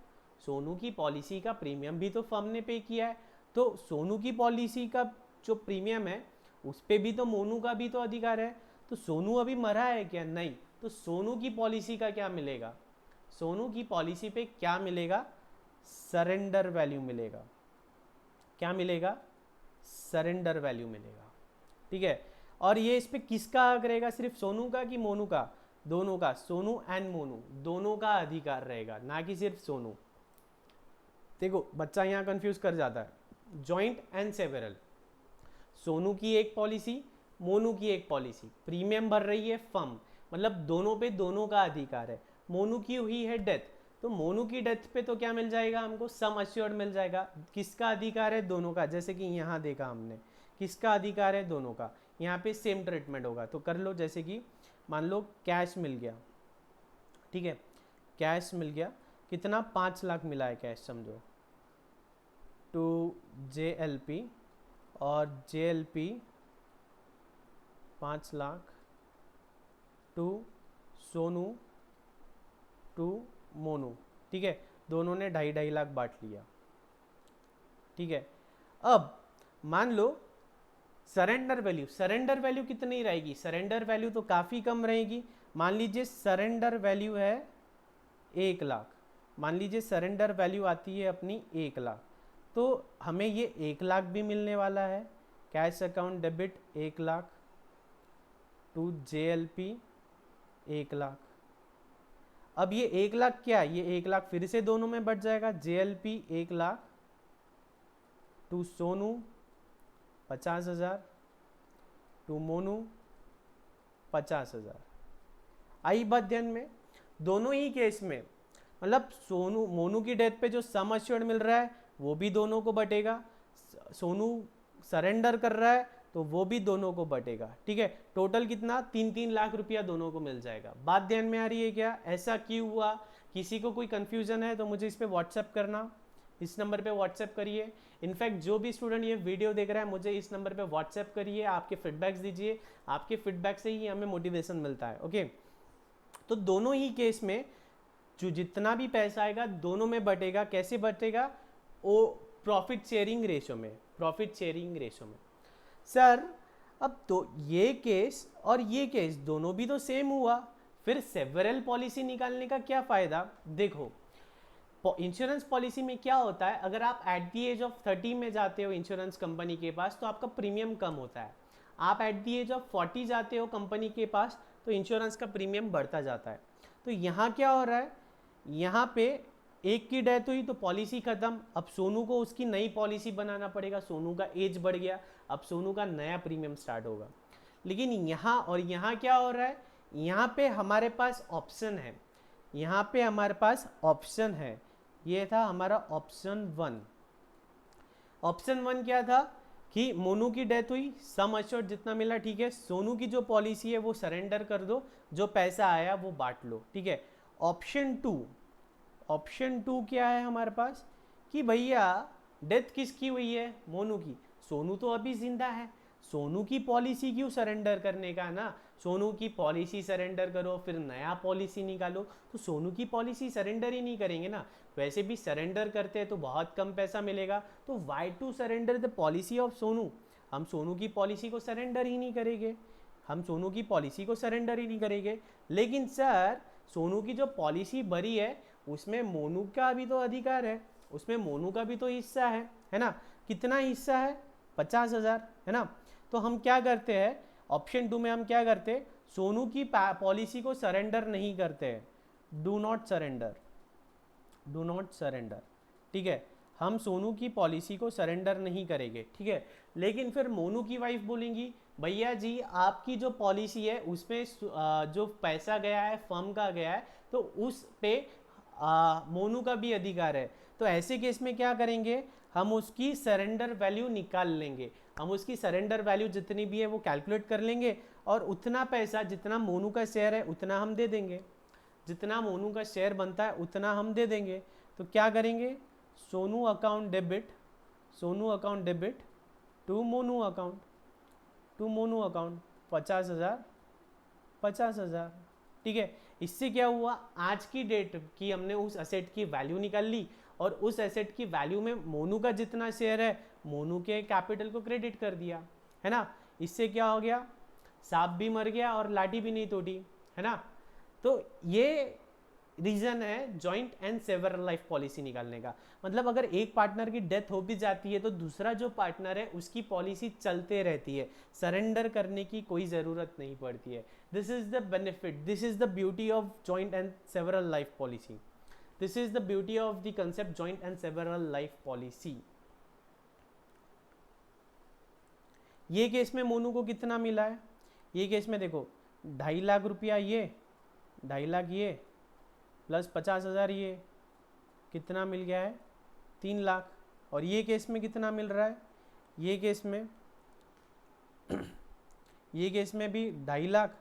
सोनू की पॉलिसी का प्रीमियम भी तो फर्म ने पे किया है। तो सोनू की पॉलिसी का जो प्रीमियम है उस पर भी तो मोनू का भी तो अधिकार है। तो सोनू अभी मरा है क्या, नहीं। तो सोनू की पॉलिसी का क्या मिलेगा, सोनू की पॉलिसी पे क्या मिलेगा, सरेंडर वैल्यू मिलेगा। क्या मिलेगा, सरेंडर वैल्यू मिलेगा। ठीक है, और ये इस पे किसका हक रहेगा, सिर्फ सोनू का कि मोनू का, दोनों का, सोनू एंड मोनू दोनों का अधिकार रहेगा, ना कि सिर्फ सोनू। देखो बच्चा यहाँ कंफ्यूज कर जाता है। जॉइंट एंड सेवरल, सोनू की एक पॉलिसी, मोनू की एक पॉलिसी, प्रीमियम भर रही है फर्म, मतलब दोनों पे दोनों का अधिकार है। मोनू की हुई है डेथ, तो मोनू की डेथ पे तो क्या मिल जाएगा हमको, सम अश्योर्ड मिल जाएगा। किसका अधिकार है, दोनों का। जैसे कि यहाँ देखा हमने, किसका अधिकार है, दोनों का। यहाँ पे सेम ट्रीटमेंट होगा, तो कर लो। जैसे कि मान लो कैश मिल गया, ठीक है, कैश मिल गया, कितना, 5 लाख मिला है कैश समझो, टू JLP, और JLP 5 lakh to Sonu to Monu, ठीक है, दोनों ने 2.5 बांट लिया, ठीक है। अब मान लो सरेंडर वैल्यू, सरेंडर वैल्यू कितनी रहेगी, सरेंडर वैल्यू तो काफ़ी कम रहेगी। मान लीजिए सरेंडर वैल्यू है 1 लाख, मान लीजिए सरेंडर वैल्यू आती है अपनी 1 लाख, तो हमें ये 1 लाख भी मिलने वाला है। Cash account debit 1 lakh to JLP 1 lakh. अब ये 1 लाख क्या, ये 1 लाख फिर से दोनों में बढ़ जाएगा, JLP 1 lakh to Sonu 50,000 to Monu 50,000। आई बात ध्यान में, दोनों ही केस में मतलब सोनू मोनू की डेथ पे जो सम अश्योर्ड मिल रहा है वो भी दोनों को बटेगा, सोनू सरेंडर कर रहा है तो वो भी दोनों को बटेगा, ठीक है। टोटल कितना, 3-3 लाख रुपया दोनों को मिल जाएगा। बात ध्यान में आ रही है क्या, ऐसा क्यों हुआ, किसी को कोई कंफ्यूजन है तो मुझे इस पे व्हाट्सएप करना, इस नंबर पे व्हाट्सएप करिए। इनफैक्ट जो भी स्टूडेंट ये वीडियो देख रहा है मुझे इस नंबर पे व्हाट्सएप करिए, आपके फीडबैक्स दीजिए, आपके फीडबैक से ही हमें मोटिवेशन मिलता है, ओके। तो दोनों ही केस में जो जितना भी पैसा आएगा दोनों में बटेगा, कैसे बटेगा, वो प्रॉफिट शेयरिंग रेशो में, प्रॉफिट शेयरिंग रेशो में। सर अब तो ये केस और ये केस दोनों भी तो सेम हुआ, फिर सेवरल पॉलिसी निकालने का क्या फ़ायदा। देखो इंश्योरेंस पॉलिसी में क्या होता है, अगर आप एट दी एज ऑफ 30 में जाते हो इंश्योरेंस कंपनी के पास तो आपका प्रीमियम कम होता है, आप एट दी एज ऑफ 40 जाते हो कंपनी के पास तो इंश्योरेंस का प्रीमियम बढ़ता जाता है। तो यहाँ क्या हो रहा है, यहाँ पे एक की डेथ हुई तो पॉलिसी खत्म, अब सोनू को उसकी नई पॉलिसी बनाना पड़ेगा, सोनू का एज बढ़ गया, अब सोनू का नया प्रीमियम स्टार्ट होगा। लेकिन यहाँ और यहाँ क्या हो रहा है, यहाँ पे हमारे पास ऑप्शन है, यहाँ पे हमारे पास ऑप्शन है, ये था हमारा ऑप्शन 1। ऑप्शन 1 क्या था कि मोनू की डेथ हुई, सम अश्योर्ड जितना मिला, ठीक है, सोनू की जो पॉलिसी है वो सरेंडर कर दो, जो पैसा आया वो बांट लो, ठीक है। ऑप्शन 2, ऑप्शन 2 क्या है हमारे पास कि भैया डेथ किसकी हुई है, मोनू की, सोनू तो अभी जिंदा है, सोनू की पॉलिसी क्यों सरेंडर करने का ना, सोनू की पॉलिसी सरेंडर करो फिर नया पॉलिसी निकालो, तो सोनू की पॉलिसी सरेंडर ही नहीं करेंगे ना, वैसे भी सरेंडर करते हैं तो बहुत कम पैसा मिलेगा, तो why to surrender the policy of Sonu, हम सोनू की पॉलिसी को सरेंडर ही नहीं करेंगे, हम सोनू की पॉलिसी को सरेंडर ही नहीं करेंगे। लेकिन सर सोनू की जो पॉलिसी भरी है उसमें मोनू का भी तो अधिकार है, उसमें मोनू का भी तो हिस्सा है ना, कितना हिस्सा है, 50,000, है ना। तो हम क्या करते हैं, ऑप्शन 2 में हम क्या करते हैं, सोनू की पॉलिसी को सरेंडर नहीं करते हैं, do not surrender, do not surrender, ठीक है, हम सोनू की पॉलिसी को सरेंडर नहीं करेंगे, ठीक है। लेकिन फिर मोनू की वाइफ बोलेंगी भैया जी आपकी जो पॉलिसी है उसमें जो पैसा गया है फर्म का गया है तो उस पे मोनू का भी अधिकार है, तो ऐसे केस में क्या करेंगे, हम उसकी सरेंडर वैल्यू निकाल लेंगे, हम उसकी सरेंडर वैल्यू जितनी भी है वो कैलकुलेट कर लेंगे और उतना पैसा जितना मोनू का शेयर है उतना हम दे देंगे, जितना मोनू का शेयर बनता है उतना हम दे देंगे। तो क्या करेंगे, Sonu account debit, Sonu account debit to Monu account, to Monu account 50,000 50,000, ठीक है। इससे क्या हुआ, आज की डेट की हमने उस एसेट की वैल्यू निकाल ली और उस एसेट की वैल्यू में मोनू का जितना शेयर है मोनू के कैपिटल को क्रेडिट कर दिया, है ना। इससे क्या हो गया, सांप भी मर गया और लाठी भी नहीं टूटी, है ना। तो ये रीजन है joint and several life policy निकालने का। मतलब अगर एक पार्टनर की डेथ हो भी जाती है तो दूसरा जो पार्टनर है उसकी पॉलिसी चलते रहती है, सरेंडर करने की कोई ज़रूरत नहीं पड़ती है। This is the benefit, this is the beauty of joint and several life policy, this is the beauty of the concept joint and several life policy. ये केस में मोनू को कितना मिला है, ये केस में देखो 2.5 लाख रुपया ये, 2.5 लाख ये प्लस 50,000 ये, कितना मिल गया है 3 लाख। और ये केस में कितना मिल रहा है, ये केस में ये केस में भी 2.5 लाख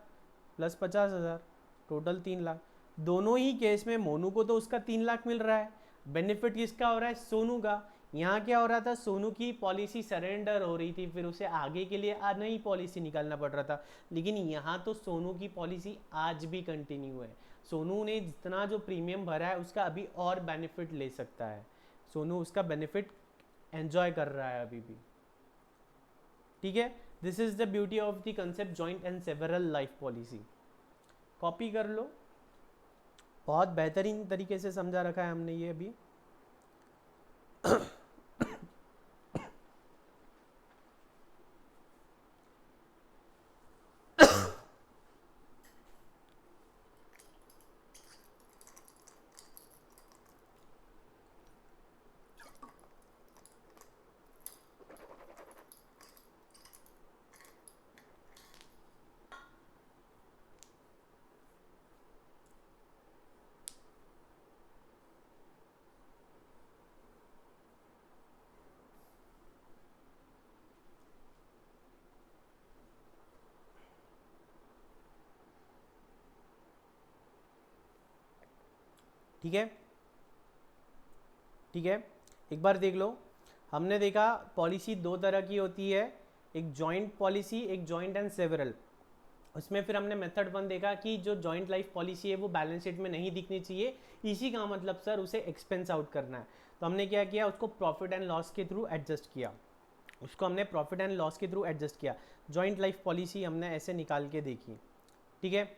प्लस 50,000, टोटल 3 लाख। दोनों ही केस में मोनू को तो उसका 3 लाख मिल रहा है, बेनिफिट किसका हो रहा है, सोनू का। यहाँ क्या हो रहा था, सोनू की पॉलिसी सरेंडर हो रही थी, फिर उसे आगे के लिए नई पॉलिसी निकालना पड़ रहा था। लेकिन यहाँ तो सोनू की पॉलिसी आज भी कंटिन्यू है, सोनू ने जितना जो प्रीमियम भरा है उसका अभी और बेनिफिट ले सकता है, सोनू उसका बेनिफिट एंजॉय कर रहा है अभी भी। ठीक है, this is the beauty of the concept joint and several life policy. Copy कर लो, बहुत बेहतरीन तरीके से समझा रखा है हमने ये अभी। ठीक है, ठीक है, एक बार देख लो। हमने देखा पॉलिसी दो तरह की होती है, एक जॉइंट पॉलिसी, एक जॉइंट एंड सेवरल। उसमें फिर हमने मेथड 1 देखा कि जो जॉइंट लाइफ पॉलिसी है वो बैलेंस शीट में नहीं दिखनी चाहिए, इसी का मतलब सर उसे एक्सपेंस आउट करना है। तो हमने क्या किया, उसको प्रॉफिट एंड लॉस के थ्रू एडजस्ट किया, उसको हमने प्रॉफिट एंड लॉस के थ्रू एडजस्ट किया। जॉइंट लाइफ पॉलिसी हमने ऐसे निकाल के देखी, ठीक है,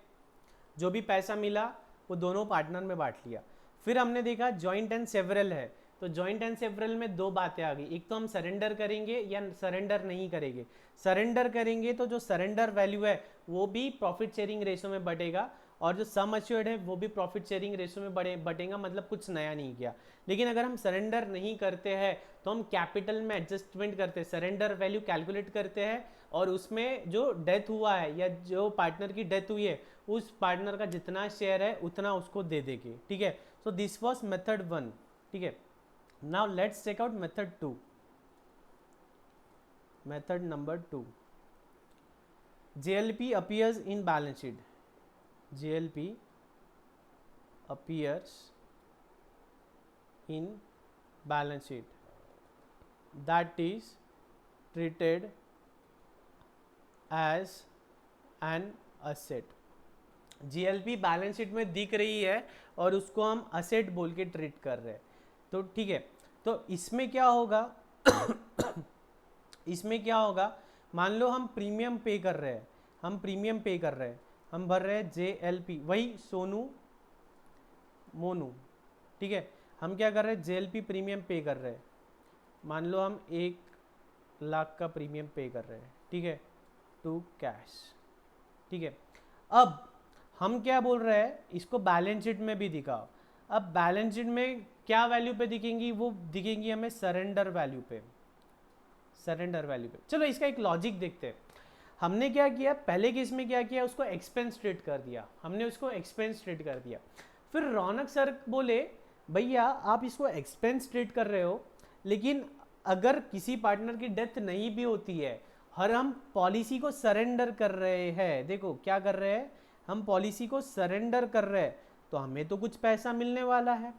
जो भी पैसा मिला वो दोनों पार्टनर में बांट लिया। फिर हमने देखा जॉइंट एंड सेवरल है, तो जॉइंट एंड सेवरल में दो बातें आ गई, एक तो हम सरेंडर करेंगे या सरेंडर नहीं करेंगे। सरेंडर करेंगे तो जो सरेंडर वैल्यू है वो भी प्रॉफिट शेयरिंग रेशो में बढ़ेगा, और जो सम अश्योर्ड है वो भी प्रॉफिट शेयरिंग रेशो में बढ़ेगा, मतलब कुछ नया नहीं किया। लेकिन अगर हम सरेंडर नहीं करते हैं तो हम कैपिटल में एडजस्टमेंट करते हैं, सरेंडर वैल्यू कैलकुलेट करते हैं, और उसमें जो डेथ हुआ है या जो पार्टनर की डेथ हुई है उस पार्टनर का जितना शेयर है उतना उसको दे देंगे। ठीक है, सो दिस वॉज मेथड 1। ठीक है, now let's check out method 2। Method number 2, JLP appears in balance sheet. JLP appears in balance sheet, that is treated as an asset. JLP balance sheet में दिख रही है और उसको हम असेट बोल के ट्रीट कर रहे हैं। तो ठीक है, तो इसमें क्या होगा इसमें क्या होगा, मान लो हम प्रीमियम पे कर रहे हैं, हम प्रीमियम पे कर रहे हैं, हम भर रहे हैं JLP, वही सोनू मोनू। ठीक है, हम क्या कर रहे हैं, JLP प्रीमियम पे कर रहे हैं, मान लो हम 1 लाख का प्रीमियम पे कर रहे हैं, ठीक है, टू कैश। ठीक है, अब हम क्या बोल रहे हैं, इसको बैलेंस शीट में भी दिखाओ। अब बैलेंस शीट में क्या वैल्यू पे दिखेंगी, वो दिखेंगी हमें सरेंडर वैल्यू पे, सरेंडर वैल्यू पे। चलो इसका एक लॉजिक देखते हैं। हमने क्या किया, पहले केस में क्या किया, उसको एक्सपेंस ट्रीट कर दिया, हमने उसको एक्सपेंस ट्रीट कर दिया। फिर रौनक सर बोले भैया आप इसको एक्सपेंस ट्रीट कर रहे हो, लेकिन अगर किसी पार्टनर की डेथ नहीं भी होती है और हम पॉलिसी को सरेंडर कर रहे हैं, देखो क्या कर रहे हैं, हम पॉलिसी को सरेंडर कर रहे हैं, तो हमें तो कुछ पैसा मिलने वाला है,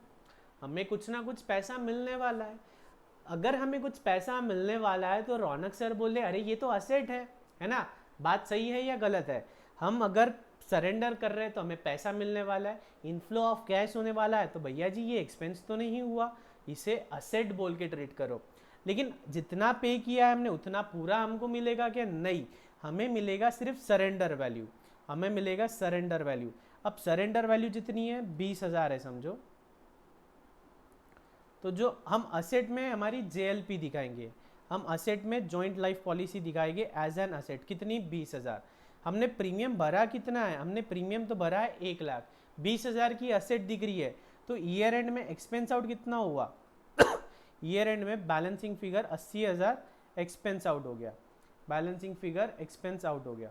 हमें कुछ ना कुछ पैसा मिलने वाला है। अगर हमें कुछ पैसा मिलने वाला है तो रौनक सर बोले अरे ये तो असेट है ना, बात सही है या गलत है। हम अगर सरेंडर कर रहे हैं तो हमें पैसा मिलने वाला है, इनफ्लो ऑफ कैश होने वाला है, तो भैया जी ये एक्सपेंस तो नहीं हुआ, इसे असेट बोल के ट्रीट करो। लेकिन जितना पे किया है हमने उतना पूरा हमको मिलेगा क्या, नहीं, हमें मिलेगा सिर्फ सरेंडर वैल्यू, हमें मिलेगा सरेंडर वैल्यू। अब सरेंडर वैल्यू जितनी है 20,000 है समझो, तो जो हम असेट में हमारी JLP दिखाएंगे, हम असेट में जॉइंट लाइफ पॉलिसी दिखाएंगे एज एन असेट, कितनी 20,000। हमने प्रीमियम भरा कितना है, हमने प्रीमियम तो भरा है 1,00,000, 20,000 की असेट दिख रही है, तो ईयर एंड में एक्सपेंस आउट कितना हुआ ईयर एंड में बैलेंसिंग फिगर 80,000 एक्सपेंस आउट हो गया, बैलेंसिंग फिगर एक्सपेंस आउट हो गया।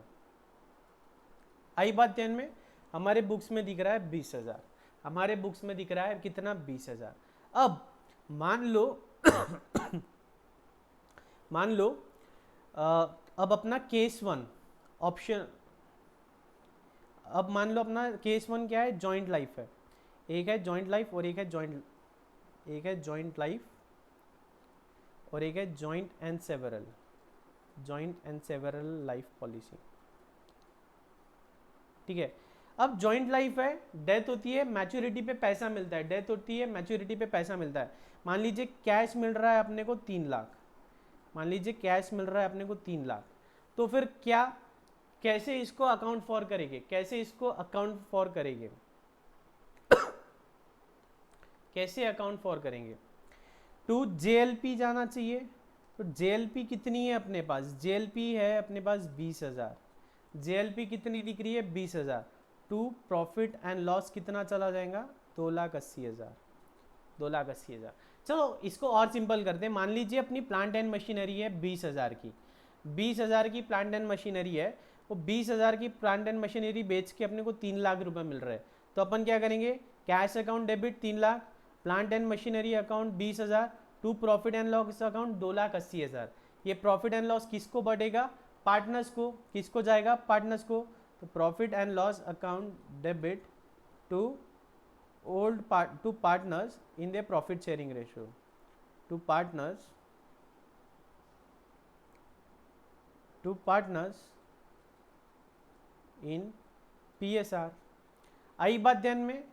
आई बात ध्यान में, हमारे बुक्स में दिख रहा है 20,000, हमारे बुक्स में दिख रहा है कितना 20,000। अब मान लो मान लो अब अपना केस 1 ऑप्शन, अब मान लो अपना केस 1 क्या है, जॉइंट लाइफ है, एक है जॉइंट लाइफ और एक है जॉइंट लाइफ और एक है joint and several life policy. ठीक है, अब जॉइंट लाइफ है, डेथ होती है, मैच्योरिटी पे पैसा मिलता है, डेथ होती है, मैच्योरिटी पे पैसा मिलता है। मान लीजिए कैश मिल रहा है अपने को 3,00,000, मान लीजिए कैश मिल रहा है अपने को 3,00,000, तो फिर क्या, कैसे इसको अकाउंट फॉर करेंगे, कैसे इसको अकाउंट फॉर करेंगे कैसे अकाउंट फॉर करेंगे, टू JLP जाना चाहिए। तो JLP कितनी है अपने पास, JLP है अपने पास 20,000, JLP कितनी दिख रही है 20,000, टू प्रॉफिट एंड लॉस कितना चला जाएगा 2,80,000, 2,80,000। चलो इसको और सिंपल करते हैं, मान लीजिए अपनी प्लांट एंड मशीनरी है 20,000 की, 20,000 की प्लांट एंड मशीनरी है, वो 20,000 की प्लांट एंड मशीनरी बेच के अपने को 3,00,000 रुपए मिल रहे हैं, तो अपन क्या करेंगे, cash account debit 3,00,000, plant and machinery account 20,000, to profit and loss account 2,80,000। ये प्रॉफिट एंड लॉस किसको बढ़ेगा, पार्टनर्स को, किसको जाएगा, पार्टनर्स को। तो profit and loss account debit to to partners in the profit sharing ratio, to partners in PSR। आई बात ध्यान में,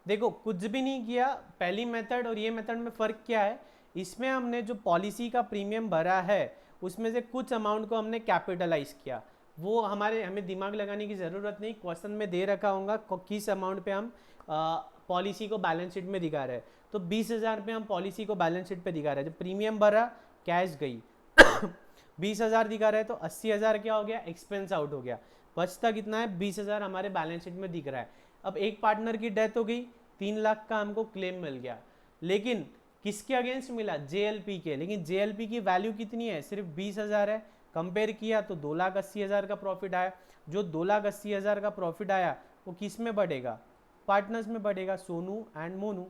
देखो कुछ भी नहीं किया, पहली मेथड और ये मेथड में फ़र्क क्या है, इसमें हमने जो पॉलिसी का प्रीमियम भरा है उसमें से कुछ अमाउंट को हमने कैपिटलाइज किया, वो हमें दिमाग लगाने की ज़रूरत नहीं, क्वेश्चन में दे रखा होगा किस अमाउंट पे हम पॉलिसी को बैलेंस शीट में दिखा रहे हैं। तो 20,000 पे हम पॉलिसी को बैलेंस शीट पे दिखा रहे हैं, जब प्रीमियम भरा कैश गई 20,000 दिखा रहे हैं, तो 80,000 क्या हो गया, एक्सपेंस आउट हो गया, बचता कितना है 20,000 हमारे बैलेंस शीट में दिख रहा है। अब एक पार्टनर की डेथ हो गई, 3,00,000 का हमको क्लेम मिल गया, लेकिन किसके अगेंस्ट मिला, JLP के, लेकिन JLP की वैल्यू कितनी है, सिर्फ 20,000 है, कंपेयर किया तो 2,80,000 का प्रॉफिट आया। जो 2,80,000 का प्रॉफिट आया वो किस में बढ़ेगा, पार्टनर्स में बढ़ेगा, सोनू एंड मोनू,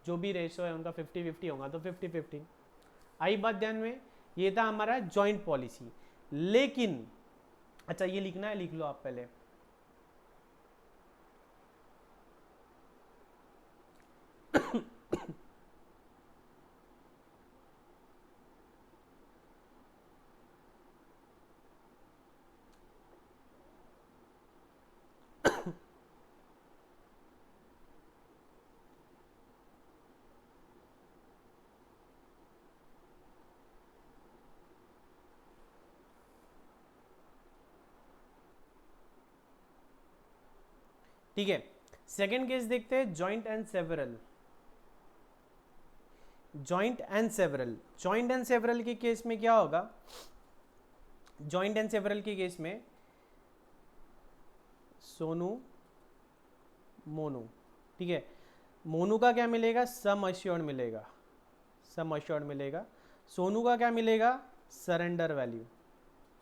जो भी रेशो है उनका 50-50 होगा, तो 50-50। आई बात ध्यान में, ये था हमारा जॉइंट पॉलिसी। लेकिन अच्छा ये लिखना है, लिख लो आप पहले, ठीक है। सेकंड केस देखते हैं, joint and several. Joint and several के केस में क्या होगा, जॉइंट एंड सेवरल के केस में सोनू मोनू, ठीक है, मोनू का क्या मिलेगा, सम अश्योर्ड मिलेगा, सम अश्योर्ड मिलेगा, सोनू का क्या मिलेगा, सरेंडर वैल्यू,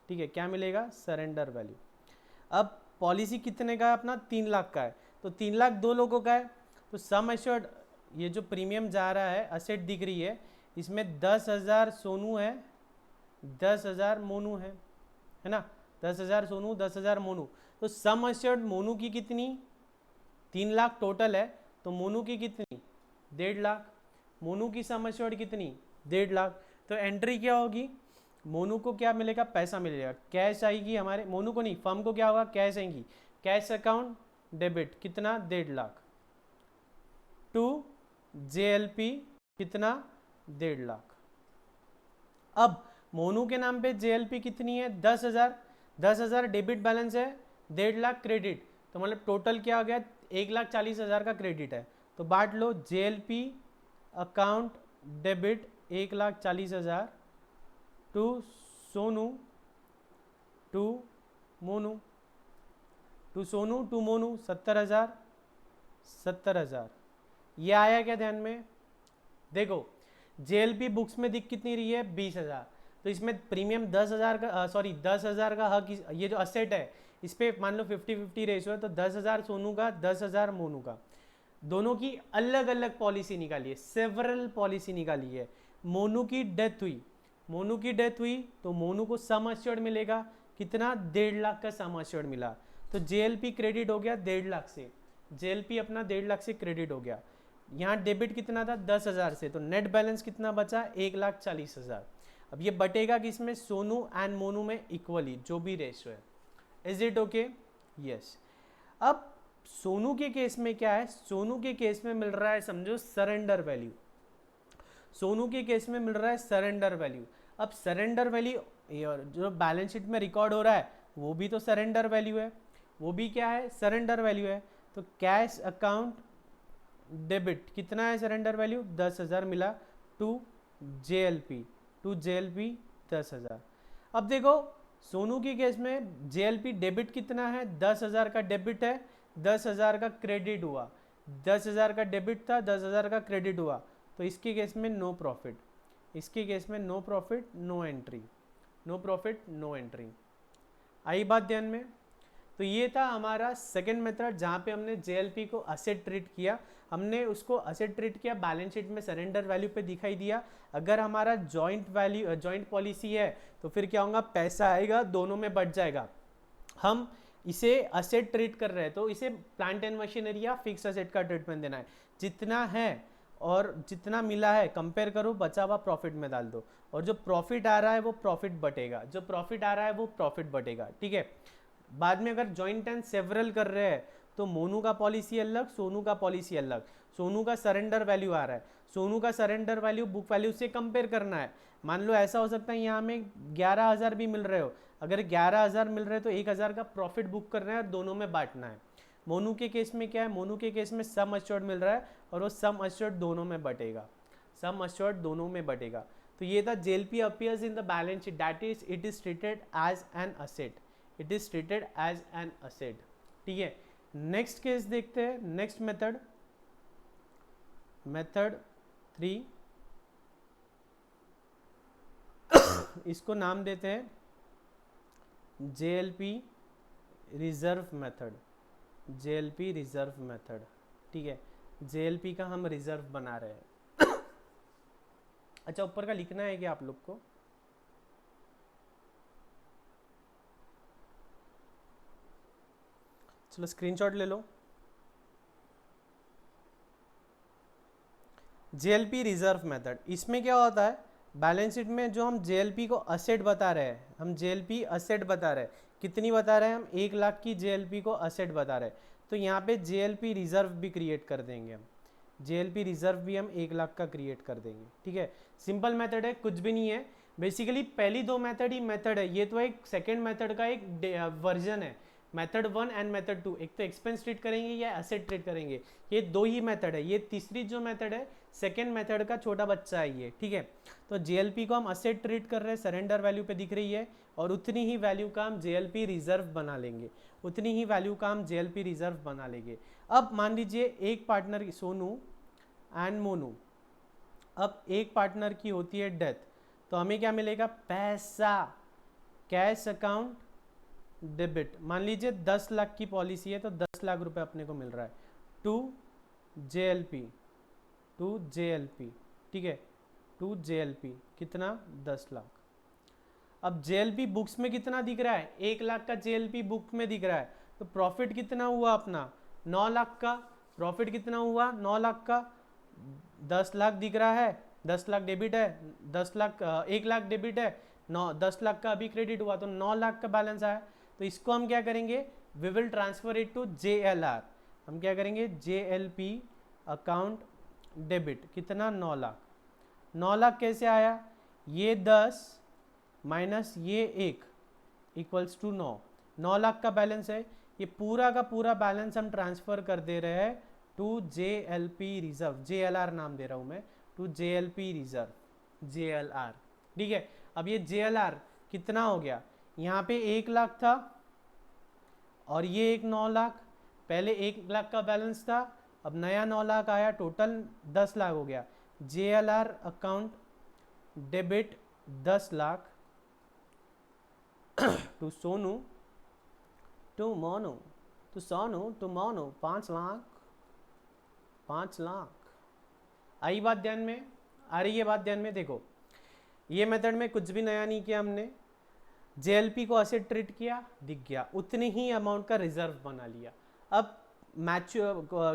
ठीक है, क्या मिलेगा, सरेंडर वैल्यू। अब पॉलिसी कितने का है अपना, 3,00,000 का है, तो 3,00,000 दो लोगों का है, तो सम एश्योर्ड, ये जो प्रीमियम जा रहा है, असेट दिख रही है, इसमें 10,000 सोनू है, 10,000 मोनू है ना, 10,000 सोनू, 10,000 मोनू, तो सम एश्योर्ड मोनू की कितनी, 3,00,000 टोटल है, तो मोनू की कितनी, 1,50,000, मोनू की सम एश्योर्ड कितनी, 1,50,000, तो एंट्री क्या होगी, मोनू को क्या मिलेगा, पैसा मिलेगा, कैश आएगी हमारे, मोनू को नहीं, फर्म को क्या होगा, कैश आएंगी, कैश अकाउंट डेबिट कितना, 1,50,000, टू JLP कितना, 1,50,000। अब मोनू के नाम पे JLP कितनी है, 10,000, 10,000 डेबिट बैलेंस है, 1,50,000 क्रेडिट, तो मतलब टोटल क्या हो गया, 1,40,000 का क्रेडिट है। तो बांट लो, JLP account debit 1,40,000 to Sonu to Monu, to Sonu to Monu 70,000, 70,000। ये आया क्या ध्यान में? देखो JLP बुक्स में दिख कितनी रही है, 20,000। तो इसमें प्रीमियम 10,000 का, सॉरी 10,000 का हक, ये जो असेट है इस पे मान लो 50-50 रेशियो है, तो 10,000 सोनू का, 10,000 मोनू का। दोनों की अलग अलग पॉलिसी निकाली है, सेवरल पॉलिसी निकाली है। मोनू की डेथ हुई, मोनू की डेथ हुई तो मोनू को सम अश्योर्ड मिलेगा, कितना, 1.5 लाख का सम अश्योर्ड मिला। तो JLP क्रेडिट हो गया 1.5 लाख से, JLP अपना 1.5 लाख से क्रेडिट हो गया। यहाँ डेबिट कितना था, 10,000 से, तो नेट बैलेंस कितना बचा, 1,40,000। अब ये बटेगा किसमें, सोनू एंड मोनू में इक्वली, जो भी रेशियो है। Is it okay? यस। अब सोनू के केस में क्या है, सोनू के केस में मिल रहा है समझो सरेंडर वैल्यू, सोनू के केस में मिल रहा है सरेंडर वैल्यू। अब सरेंडर वैल्यू जो बैलेंस शीट में रिकॉर्ड हो रहा है वो भी तो सरेंडर वैल्यू है, वो भी क्या है, सरेंडर वैल्यू है। तो कैश अकाउंट डेबिट कितना है सरेंडर वैल्यू, 10,000 मिला टू JLP, टू JLP 10,000। अब देखो सोनू के केस में JLP डेबिट कितना है, 10,000 का डेबिट है, 10,000 का क्रेडिट हुआ, 10,000 का डेबिट था, 10,000 का क्रेडिट हुआ। तो इसके केस में नो प्रॉफिट, इसके केस में no profit no entry, no profit no entry. आई बात ध्यान में? तो ये था हमारा सेकंड मेथड जहाँ पे हमने JLP को असेट ट्रीट किया, हमने उसको असेट ट्रीट किया, बैलेंस शीट में सरेंडर वैल्यू पे दिखाई दिया। अगर हमारा जॉइंट वैल्यू जॉइंट पॉलिसी है तो फिर क्या होगा, पैसा आएगा दोनों में बट जाएगा। हम इसे असेट ट्रीट कर रहे हैं तो इसे प्लांट एंड मशीनरी या फिक्स असेट का ट्रीटमेंट देना है। जितना है और जितना मिला है कंपेयर करो, बचा हुआ प्रॉफिट में डाल दो, और जो प्रॉफिट आ रहा है वो प्रॉफिट बटेगा, जो प्रॉफिट आ रहा है वो प्रॉफिट बटेगा। ठीक है। बाद में अगर जॉइंट एंड सेवरल कर रहे हैं तो मोनू का पॉलिसी अलग, सोनू का पॉलिसी अलग। सोनू का सरेंडर वैल्यू आ रहा है, सोनू का सरेंडर वैल्यू बुक वैल्यू से कंपेयर करना है। मान लो ऐसा हो सकता है यहाँ में 11,000 भी मिल रहे हो, अगर 11,000 मिल रहे हैं तो 1,000 का प्रॉफिट बुक करना है और दोनों में बांटना है। मोनू के केस में क्या है, मोनू के केस में सम अश्योर्ड मिल रहा है और वो सम अश्योर्ड दोनों में बटेगा, सम अश्योर्ड दोनों में बटेगा। तो ये था JLP appears in the balance sheet, that is it is treated as an asset, it is treated as an asset. ठीक है। नेक्स्ट केस देखते हैं, नेक्स्ट मेथड, मेथड 3, इसको नाम देते हैं JLP reserve method, JLP reserve method. ठीक है, JLP का हम रिजर्व बना रहे हैं। अच्छा, ऊपर का लिखना है क्या आप लोग को? चलो स्क्रीनशॉट ले लो। JLP रिजर्व मेथड, इसमें क्या होता है, बैलेंस शीट में जो हम JLP को असेट बता रहे हैं, हम JLP असेट बता रहे हैं, कितनी बता रहे हैं हम, 1 लाख की JLP को असेट बता रहे हैं। तो यहाँ पे JLP रिजर्व भी क्रिएट कर देंगे हम, JLP रिजर्व भी हम 1 लाख का क्रिएट कर देंगे। ठीक है, सिंपल मेथड है, कुछ भी नहीं है। बेसिकली पहली दो मेथड ही मेथड है, ये तो एक सेकेंड मेथड का एक वर्जन है, मेथड 1 एंड मेथड 2। एक तो एक्सपेंस ट्रीट करेंगे या एसेट ट्रीट करेंगे, ये दो ही मेथड है। ये तीसरी जो मेथड है सेकेंड मेथड का छोटा बच्चा है ये। ठीक है, तो JLP को हम असेट ट्रीट कर रहे हैं, सरेंडर वैल्यू पे दिख रही है, और उतनी ही वैल्यू का हम JLP रिजर्व बना लेंगे, उतनी ही वैल्यू का हम JLP रिजर्व बना लेंगे। अब मान लीजिए एक पार्टनर सोनू एंड मोनू, अब एक पार्टनर की होती है डेथ, तो हमें क्या मिलेगा, पैसा, कैश अकाउंट डेबिट। मान लीजिए 10 लाख की पॉलिसी है तो 10 लाख रुपए अपने को मिल रहा है टू JLP, टू JLP। ठीक है, टू JLP कितना, 10 लाख। अब JLP बुक्स में कितना दिख रहा है, 1 लाख का JLP बुक में दिख रहा है, तो प्रॉफिट कितना हुआ अपना, 9 लाख का। प्रॉफिट कितना हुआ, 9 लाख का। 10 लाख दिख रहा है, 10 लाख डेबिट है, 10 लाख 1 लाख डेबिट है, 10 लाख का अभी क्रेडिट हुआ, तो 9 लाख का बैलेंस आया। तो इसको हम क्या करेंगे, we will transfer it to JLR। हम क्या करेंगे, JLP अकाउंट डेबिट, कितना, 9 लाख। 9 लाख कैसे आया, ये 10 माइनस ये 1 इक्वल्स टू 9, 9 लाख का बैलेंस है, ये पूरा का पूरा बैलेंस हम ट्रांसफर कर दे रहे हैं टू JLP रिजर्व, JLR नाम दे रहा हूँ मैं, टू JLP रिजर्व, JLR। ठीक है, अब ये JLR कितना हो गया, यहाँ पे 1 लाख था और ये एक 9 लाख, पहले 1 लाख का बैलेंस था, अब नया 9 लाख आया, टोटल 10 लाख हो गया। JLR account debit 10 lakh to Sonu, to Monu, to Sonu, to Monu, 5 lakh, 5 lakh. आई बात ध्यान में, आ रही है बात ध्यान में? देखो ये मेथड में कुछ भी नया नहीं किया हमने, JLP को ऐसे ट्रीट किया, दिख गया, उतने ही अमाउंट का रिजर्व बना लिया। अब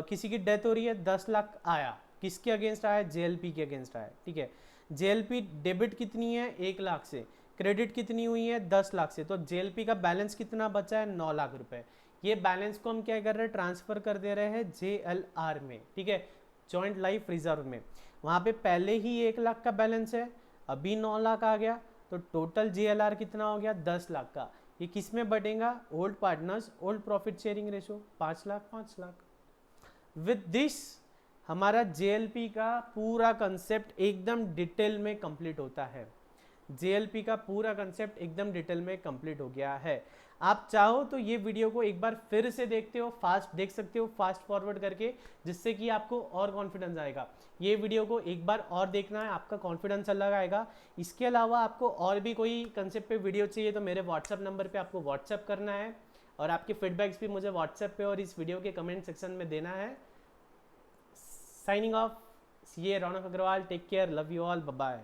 किसी की डेथ हो रही है, 10 लाख आया, किसके अगेंस्ट आया? JLP के अगेंस्ट आया। ठीक है, JLP डेबिट कितनी है? 1 लाख से, क्रेडिट कितनी हुई है? 10 लाख से, तो JLP का बैलेंस कितना बचा है? 9 लाख रुपए। ये बैलेंस को हम क्या कर रहे हैं? ट्रांसफर कर दे रहे हैं JLR में। ठीक है, जॉइंट लाइफ रिजर्व में। वहाँ पे पहले ही 1 लाख का बैलेंस है, अभी 9 लाख आ गया, तो टोटल JLR कितना हो गया? 10 लाख का। ये किस में बढ़ेगा? Old partners, old profit sharing ratio, 5 lakh 5 lakh. With this हमारा JLP का पूरा कंसेप्ट एकदम डिटेल में कंप्लीट होता है। JLP का पूरा कंसेप्ट एकदम डिटेल में कंप्लीट हो गया है। आप चाहो तो ये वीडियो को एक बार फिर से देखते हो, फास्ट देख सकते हो, फास्ट फॉरवर्ड करके, जिससे कि आपको और कॉन्फिडेंस आएगा। ये वीडियो को एक बार और देखना है, आपका कॉन्फिडेंस अलग आएगा। इसके अलावा आपको और भी कोई कंसेप्ट पे वीडियो चाहिए तो मेरे व्हाट्सएप नंबर पे आपको व्हाट्सएप करना है, और आपके फीडबैक्स भी मुझे व्हाट्सएप पे और इस वीडियो के कमेंट सेक्शन में देना है। साइनिंग ऑफ, ये Raunak Agarwal, take care, love you all, bye bye.